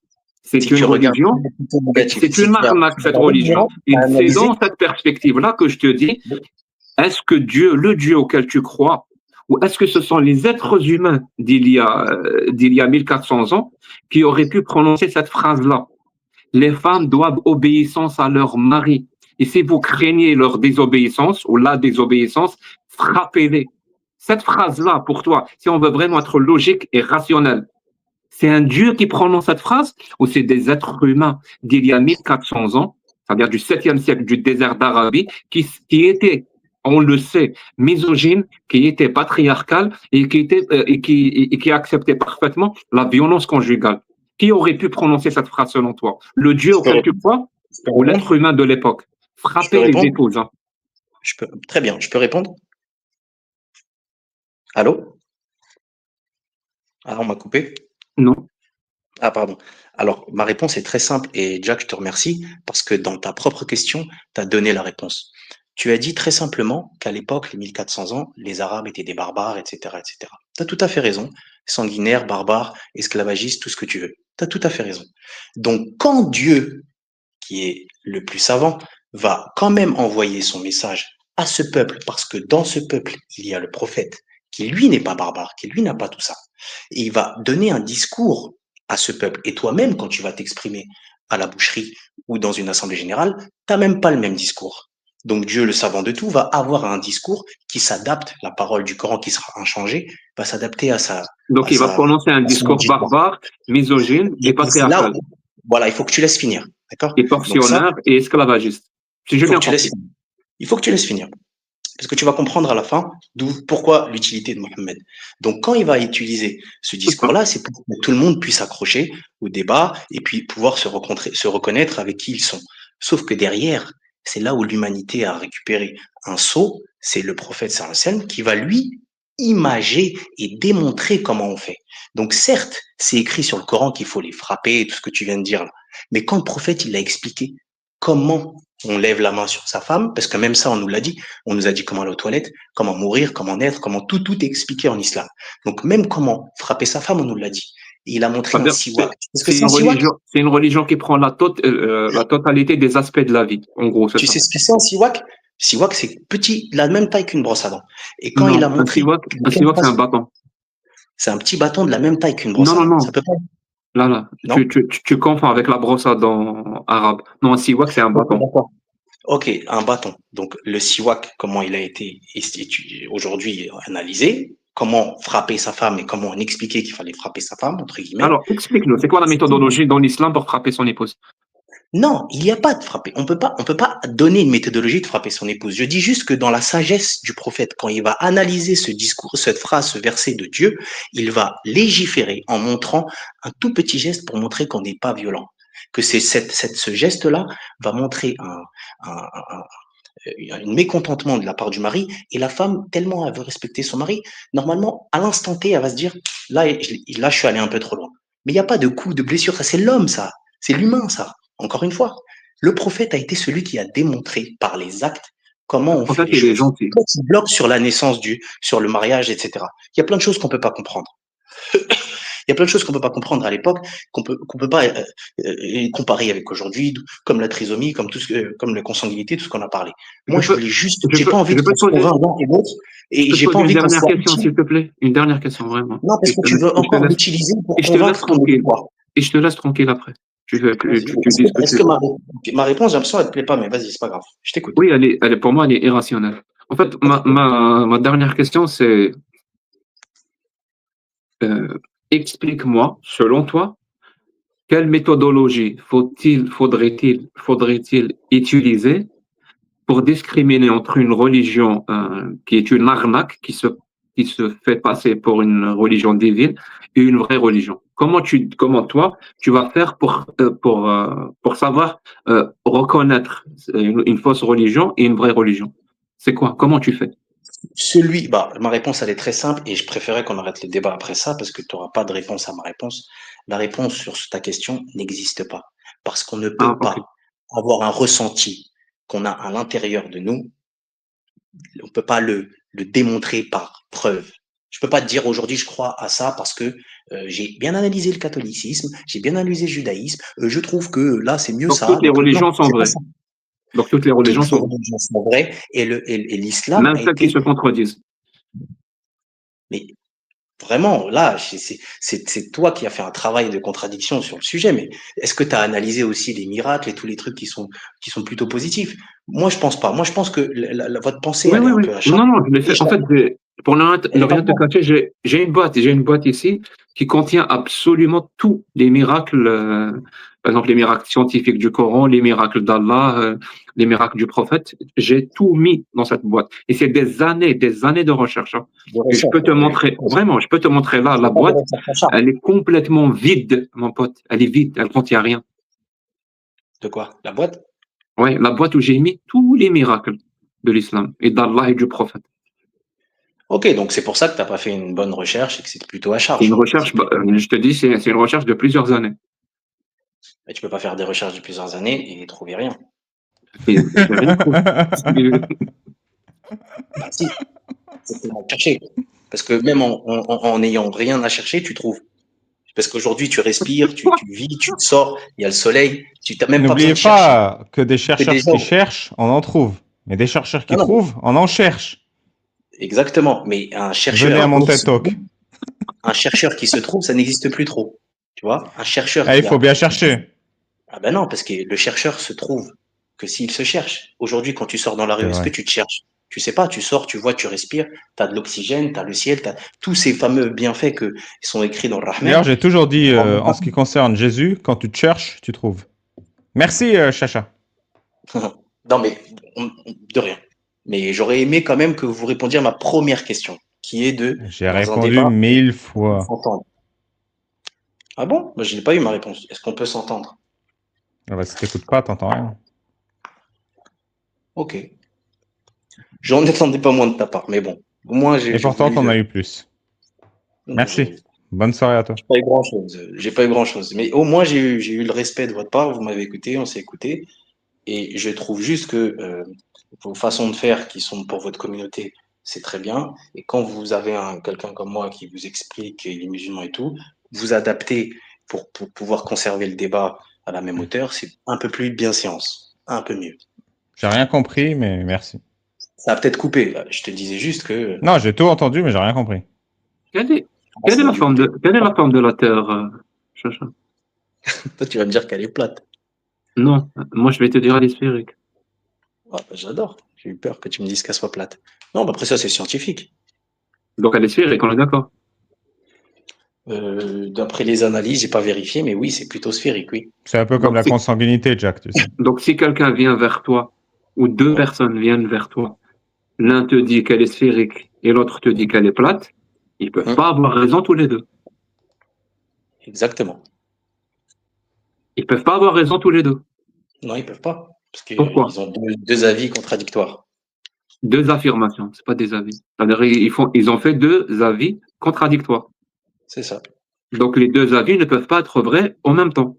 C'est Si une tu regardes religion, plutôt négatif, c'est si une tu as arnaque, cette regardé le religion. numéro, tu Et as c'est analysé, dans cette perspective-là que je te dis, est-ce que Dieu, le Dieu auquel tu crois, ou est-ce que ce sont les êtres humains d'il y a 1400 ans qui auraient pu prononcer cette phrase-là? Les femmes doivent obéissance à leur mari. Et si vous craignez leur désobéissance ou la désobéissance, frappez-les. Cette phrase-là, pour toi, si on veut vraiment être logique et rationnel, c'est un Dieu qui prononce cette phrase ou c'est des êtres humains d'il y a 1400 ans, c'est-à-dire du 7e siècle du désert d'Arabie, qui étaient, on le sait, misogynes, qui étaient patriarcales et qui acceptaient parfaitement la violence conjugale. Qui aurait pu prononcer cette phrase selon toi? Le Dieu je peux auquel tu répondre? crois Je peux ou l'être répondre? humain de l'époque? Je peux Frappez les répondre? épouses. Hein. Très bien, je peux répondre? Allô? Ah, on m'a coupé? Non. Ah, pardon. Alors, ma réponse est très simple et Jack, je te remercie parce que dans ta propre question, tu as donné la réponse. Tu as dit très simplement qu'à l'époque, les 1400 ans, les Arabes étaient des barbares, etc., etc. Tu as tout à fait raison. Sanguinaires, barbares, esclavagistes, tout ce que tu veux. Tu as tout à fait raison. Donc, quand Dieu, qui est le plus savant, va quand même envoyer son message à ce peuple, parce que dans ce peuple, il y a le prophète, qui lui n'est pas barbare, qui lui n'a pas tout ça. Et il va donner un discours à ce peuple. Et toi-même, quand tu vas t'exprimer à la boucherie ou dans une assemblée générale, tu n'as même pas le même discours. Donc Dieu, le savant de tout, va avoir un discours qui s'adapte, la parole du Coran qui sera inchangée, va s'adapter Donc il va prononcer un à son discours auditoire. barbare, misogyne et Et c'est là patriarcal, où, voilà, il faut que tu laisses finir. D'accord? et Donc ça, tortionnaire et esclavagiste. Si il j'ai faut bien que tu laisses compris. finir. Il faut que tu laisses finir. Parce que tu vas comprendre à la fin pourquoi l'utilité de Mohammed. Donc, quand il va utiliser ce discours-là, c'est pour que tout le monde puisse s'accrocher au débat et puis pouvoir se reconnaître avec qui ils sont. Sauf que derrière, c'est là où l'humanité a récupéré un sceau, c'est le prophète sallallahu alayhi wa sallam qui va lui imager et démontrer comment on fait. Donc certes, c'est écrit sur le Coran qu'il faut les frapper, tout ce que tu viens de dire là. Mais quand le prophète, il l'a expliqué comment on lève la main sur sa femme, parce que même ça, on nous l'a dit, on nous a dit comment aller aux toilettes, comment mourir, comment naître, comment tout est expliqué en islam. Donc même comment frapper sa femme, on nous l'a dit. Et il a montré un siwak. Est-ce que C'est c'est un siwak? une religion qui prend la totalité des aspects de la vie. En gros, c'est Tu ça. sais ce que c'est un siwak? Siwak, c'est petit, la même taille qu'une brosse à dents. Et quand il a Non, montré, un siwak, c'est un bâton. c'est un petit bâton de la même taille qu'une brosse Non, à non, dents. non. Ça peut pas. Là, Non? tu confonds avec la brosse à dents arabe. Non, un siwak, c'est un Ok, bâton. d'accord. Ok, un bâton. Donc le siwak, comment il a été aujourd'hui analysé, comment frapper sa femme et comment on expliquait qu'il fallait frapper sa femme, entre guillemets. Alors, explique-nous, c'est quoi la méthodologie dans l'islam pour frapper son épouse? Non, il n'y a pas de frapper. On peut pas donner une méthodologie de frapper son épouse. Je dis juste que dans la sagesse du prophète, quand il va analyser ce discours, cette phrase, ce verset de Dieu, il va légiférer en montrant un tout petit geste pour montrer qu'on n'est pas violent. Que ce geste-là va montrer un mécontentement de la part du mari et la femme, tellement elle veut respecter son mari, normalement, à l'instant T, elle va se dire, là, je suis allé un peu trop loin. Mais il n'y a pas de coup, de blessure, ça c'est l'homme, ça. C'est l'humain, ça. Encore une fois, le prophète a été celui qui a démontré par les actes comment on En fait fait, les il est choses. gentil. Quand il bloque sur la naissance sur le mariage, etc. Il y a plein de choses qu'on peut pas comprendre. Il y a plein de choses qu'on peut pas comprendre à l'époque, qu'on peut pas comparer avec aujourd'hui, comme la trisomie, comme la consanguinité, tout ce qu'on a parlé. Moi, je voulais juste, j'ai pas envie je de peux te poser, construire un l'un et l'autre, et je peux te j'ai pas poser une envie qu'on dernière soit question, utile. s'il te plaît. Une dernière question, vraiment. Non, parce que tu veux encore l'utiliser pour et je te laisse convaincre ton tranquille. auditoire. Et je te laisse tranquille après. Tu dis ce que Est-ce tu que veux. ma réponse, j'ai l'impression, elle te plaît pas, mais vas-y, c'est pas grave. Je t'écoute. Oui, pour moi, elle est irrationnelle. En fait, ma dernière question, c'est explique-moi, selon toi, quelle méthodologie faudrait-il utiliser pour discriminer entre une religion qui est une arnaque, qui se fait passer pour une religion divine, et une vraie religion? Comment toi, tu vas faire pour savoir reconnaître une fausse religion et une vraie religion? C'est quoi? Comment tu fais? Ma réponse, elle est très simple et je préférais qu'on arrête le débat après ça parce que tu n'auras pas de réponse à ma réponse. La réponse sur ta question n'existe pas parce qu'on ne Ah, peut ok. pas avoir un ressenti qu'on a à l'intérieur de nous. On ne peut pas le démontrer par preuve. Je peux pas te dire aujourd'hui je crois à ça parce que j'ai bien analysé le catholicisme, j'ai bien analysé le judaïsme, je trouve que là c'est mieux Donc ça. toutes les Donc non, religions sont c'est pas vraies. ça. Donc toutes les religions Toutes les sont vraies. religions sont vraies et l'islam Même a celles qui été, se contredisent. mais vraiment, là, c'est toi qui as fait un travail de contradiction sur le sujet, mais est-ce que tu as analysé aussi les miracles et tous les trucs qui sont plutôt positifs? Moi, je pense pas. Moi, je pense que votre pensée, Oui, elle est oui, un oui. peu à Non, charge. non, je l'ai Et fait. En fait, pour elle ne est pas rien te bonne. cacher, j'ai une boîte ici qui contient absolument tous les miracles, par exemple les miracles scientifiques du Coran, les miracles d'Allah, les miracles du prophète. J'ai tout mis dans cette boîte. Et c'est des années de recherche, hein. De Et je recherche. peux te montrer, vraiment, je peux te montrer là, la C'est pas de boîte, recherche à charge. elle est complètement vide, mon pote. Elle est vide, elle contient rien. De quoi? La boîte? Ouais, la boîte où j'ai mis tous les miracles de l'islam et d'Allah et du prophète. Ok, donc c'est pour ça que tu n'as pas fait une bonne recherche et que c'est plutôt à C'est une charge. recherche, je te dis, c'est une recherche de plusieurs années. Mais tu peux pas faire des recherches de plusieurs années et trouver rien. Et j'ai rien trouvé. Bah si, c'est pour en chercher. Parce que même en n'ayant rien à chercher, tu trouves. Parce qu'aujourd'hui, tu respires, tu vis, tu sors, il y a le soleil, tu n'as même pas besoin N'oubliez de chercher. pas que des Que des chercheurs qui gens. cherchent, on en trouve. Mais des chercheurs qui Non, non, mais trouvent, on en cherche. exactement. Mais Venez à mon TED Talk. un chercheur qui se trouve, ça n'existe plus trop. Tu vois? Un chercheur Ah, il faut bien qui chercher. ah ben non, parce que le chercheur se trouve que s'il se cherche. Aujourd'hui, quand tu sors dans la C'est rue, est-ce que vrai. tu te cherches? Tu sais pas, tu sors, tu vois, tu respires, tu as de l'oxygène, tu as le ciel, tu as tous ces fameux bienfaits qui sont écrits dans le D'ailleurs, Rahman. j'ai toujours dit, Tu en ce qui concerne Jésus, quand tu te cherches, tu trouves. Merci, Chacha. Non, mais de rien. Mais j'aurais aimé quand même que vous répondiez à ma première question, qui est de, J'ai dans un répondu débat, 1000 fois. s'entendre. Ah bon? Moi, je n'ai pas eu ma réponse. Est-ce qu'on peut s'entendre? Ah bah, si t'écoutes pas, t'entends rien. Ok. J'en attendais pas moins de ta part, mais bon. Au moins, Et j'ai pourtant, voulu. t'en as eu plus. Non, Merci. Bonne soirée à toi. pas eu grand-chose. J'ai pas eu grand-chose. Mais au moins, j'ai eu le respect de votre part. Vous m'avez écouté, on s'est écouté. Et je trouve juste que vos façons de faire qui sont pour votre communauté, c'est très bien. Et quand vous avez quelqu'un comme moi qui vous explique qu'il est musulman et tout, vous adaptez pour pouvoir conserver le débat à la même hauteur, c'est un peu plus bienséance, un peu mieux. J'ai rien compris, mais merci. Ça a peut-être coupé. Là. Je te disais juste que Non, j'ai tout entendu, mais j'ai rien compris. Quelle est, ça a dû couper. quelle est la forme de la Terre, Chacha? Toi, tu vas me dire qu'elle est plate. Non, moi je vais te dire elle est sphérique. Ah, bah, j'adore. J'ai eu peur que tu me dises qu'elle soit plate. Non, bah, après ça, c'est scientifique. Donc elle est sphérique, on est d'accord. D'après les analyses, j'ai pas vérifié, mais oui, c'est plutôt sphérique, oui. C'est un peu comme Donc la si, consanguinité, Jack, tu sais. donc si quelqu'un vient vers toi, ou deux Ouais. personnes viennent vers toi, l'un te dit qu'elle est sphérique et l'autre te dit qu'elle est plate, ils peuvent pas avoir raison tous les deux. Exactement. Ils peuvent pas avoir raison tous les deux. Non, ils peuvent pas, parce Pourquoi? qu'ils ont deux avis contradictoires. Deux affirmations, c'est pas des avis. C'est-à-dire ils ont fait deux avis contradictoires. C'est ça. Donc les deux avis ne peuvent pas être vrais en même temps.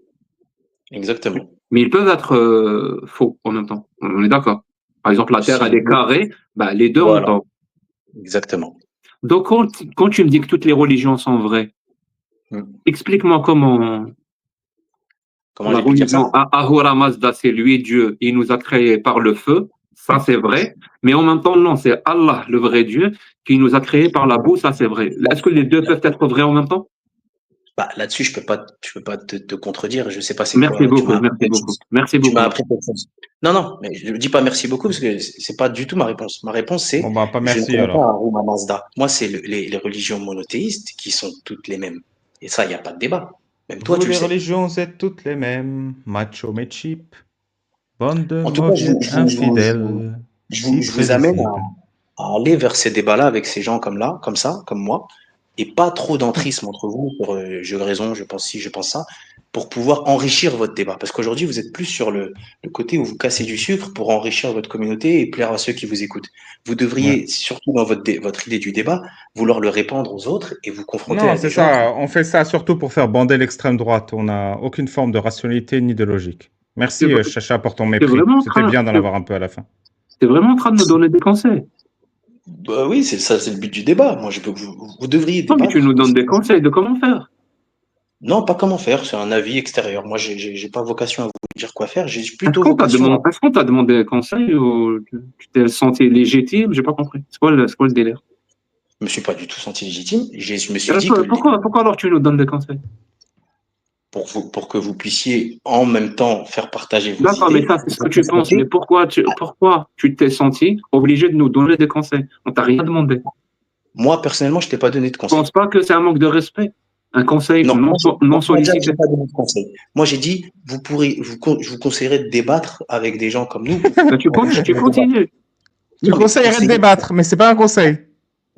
Exactement. Mais ils peuvent être faux en même temps. On est d'accord. Par exemple, la Terre, Si elle est carrée, bah, les deux ont Voilà, tort. exactement. Donc, quand tu me dis que toutes les religions sont vraies, Hmm. explique-moi comment Comment la j'ai pu dire ça? religion Ahura Mazda, c'est lui Dieu, il nous a créés par le feu, ça c'est vrai. Mais en même temps, non, c'est Allah, le vrai Dieu, qui nous a créés par la boue, ça c'est vrai. Est-ce que les deux peuvent être vrais en même temps? Bah, là-dessus, je peux pas te contredire. Je sais pas c'est Merci quoi. Tu m'as beaucoup, appris merci quelque beaucoup. chose. Merci Tu m'as beaucoup. appris quelque chose. Non, non, mais je ne dis pas merci beaucoup parce que c'est pas du tout ma réponse. Ma réponse, c'est Bon, bah, pas je ne merci connais pas alors. Haruna Mazda. Moi, c'est les religions monothéistes qui sont toutes les mêmes. Et ça, il n'y a pas de débat. Même toi, Vous, tu le les sais. religions, êtes toutes les mêmes. Macho mais cheap. Bande de En tout cas, mauvais infidèles. Si je vous amène prévisible. à aller vers ces débats-là avec ces gens comme là, comme ça, comme moi, et pas trop d'entrisme entre vous pour j'ai raison, je pense ci, je pense ça, pour pouvoir enrichir votre débat. Parce qu'aujourd'hui, vous êtes plus sur le côté où vous cassez du sucre pour enrichir votre communauté et plaire à ceux qui vous écoutent. Vous Ouais. devriez, surtout dans votre idée du débat, vouloir le répandre aux autres et vous confronter Non, à c'est des gens qui... ça. On fait ça surtout pour faire bander l'extrême droite. On n'a aucune forme de rationalité ni de logique. C'est Merci, Chacha, pour ton c'est mépris. vraiment C'était bien d'en avoir un peu à la fin. c'est vraiment en train de me donner des conseils. Bah oui, c'est ça, c'est le but du débat. Moi, je peux, vous devriez Non, mais tu débattre. nous donnes des conseils de comment faire. Non, pas comment faire, c'est un avis extérieur. Moi, j'ai pas vocation à vous dire quoi faire, j'ai plutôt vocation à... Est-ce qu'on t'a demandé des conseils ou tu t'es senti légitime? J'ai pas compris. C'est quoi le délire? Je me suis pas du tout senti légitime. Je me suis dit que Pourquoi alors tu nous donnes des conseils? pour que vous puissiez en même temps faire partager vos D'accord, mais idées, ça, c'est ce que vous tu penses. Mais confronter. pourquoi tu t'es senti obligé de nous donner des conseils? On t'a rien demandé. Moi, personnellement, je t'ai pas donné de Je pense conseils. pas que c'est un manque de respect. Un conseil Non, non moi, déjà, j'ai sollicité. pas donné de conseils. Moi, j'ai dit, je vous conseillerais de débattre avec des gens comme nous pour Ben, enrichir tu le débat. continues. Je Non, mais conseillerais de conseiller, débattre, mais c'est pas un conseil.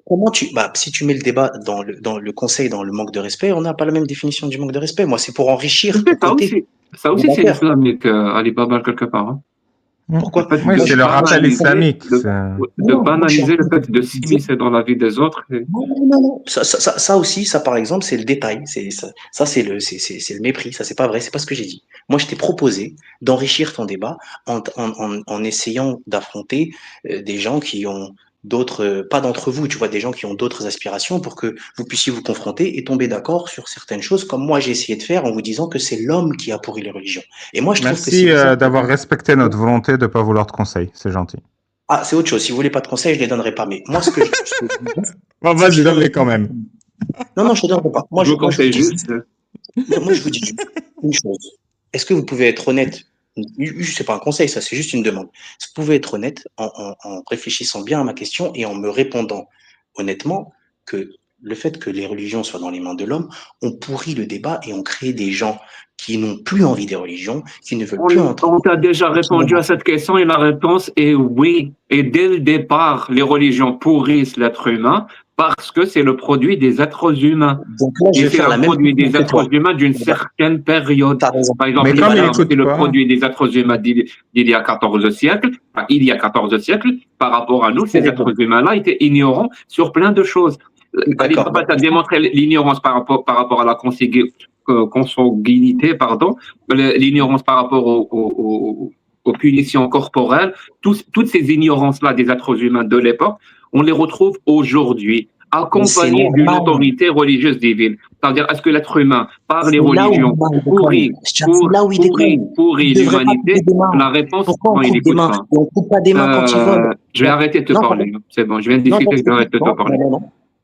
comment bah, si tu mets le débat dans le conseil, dans le manque de respect, on n'a pas la même définition du manque de respect. Moi, c'est pour enrichir Ok, le côté ça aussi c'est débatteur. islamique, Alibaba, quelque part. Hein. Le Pourquoi? fait Oui, Moi, de c'est je le rappel banaliser, islamique. non, de non, moi, je suis en banaliser le train de fait de vous dire. s'immiscer dans la vie des autres. Non, non, non, non. Ça aussi, ça par exemple, c'est le détail. Ça c'est c'est le mépris. Ça, c'est pas vrai. C'est pas ce que j'ai dit. Moi, je t'ai proposé d'enrichir ton débat en essayant d'affronter des gens qui ont d'autres, pas d'entre vous, tu vois, des gens qui ont d'autres aspirations pour que vous puissiez vous confronter et tomber d'accord sur certaines choses, comme moi j'ai essayé de faire en vous disant que c'est l'homme qui a pourri les religions. Et moi, je trouve que c'est Merci bizarre. d'avoir respecté notre volonté de ne pas vouloir de conseils. C'est gentil. Ah, c'est autre chose. Si vous voulez pas de conseils, je les donnerai pas. Mais moi, ce que je vous dis, Bon, c'est que je vas-y, te donnerai donne-les pas. quand même. Non, non, je te donnerai pas. Je vous Moi, je vous conseille dis juste, juste. Moi, je vous dis juste une chose. Est-ce que vous pouvez être honnête? C'est pas un conseil, ça, c'est juste une demande. Est-ce que vous pouvez être honnête en réfléchissant bien à ma question et en me répondant honnêtement que le fait que les religions soient dans les mains de l'homme, on pourrit le débat et on crée des gens qui n'ont plus envie des religions, qui ne veulent plus entendre. On t'a déjà répondu à cette question et la réponse est oui. Et dès le départ, les religions pourrissent l'être humain parce que c'est le produit des êtres humains. Donc là, je Et vais c'est faire la le même produit des chose que toi. êtres humains d'une certaine période. T'as raison. Par exemple, Mais comme il l'islam, écoute c'est le pas. produit des êtres humains d'il y a 14 siècles. Enfin, il y a 14 siècles, par rapport à nous, ces êtres humains-là étaient ignorants sur plein de choses. Ali D'accord. Baba t'a démontré l'ignorance par rapport à la consanguinité, l'ignorance par rapport aux punitions corporelles. Toutes ces ignorances-là des êtres humains de l'époque, on les retrouve aujourd'hui, accompagnés d'une autorité religieuse divine. C'est-à-dire, est-ce que l'être humain, par les religions, pourrit l'humanité? La réponse, pourquoi non, on il coupe des écoute mains? pas. Et on coupe pas des mains quand ils volent. Je vais arrêter de te Non, parler. C'est bon, je viens de Non, discuter, je vais arrêter de te parler.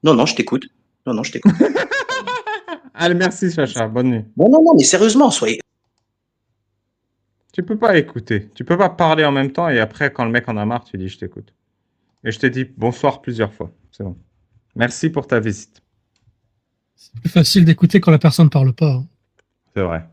non, je t'écoute. Non, je t'écoute. Allez, merci, Chacha. Bonne nuit. Non, mais sérieusement, soyez. Tu peux pas écouter. Tu peux pas parler en même temps et après, quand le mec en a marre, tu dis je t'écoute. Et je t'ai dit bonsoir plusieurs fois. C'est bon. Merci pour ta visite. C'est plus facile d'écouter quand la personne ne parle pas. C'est vrai.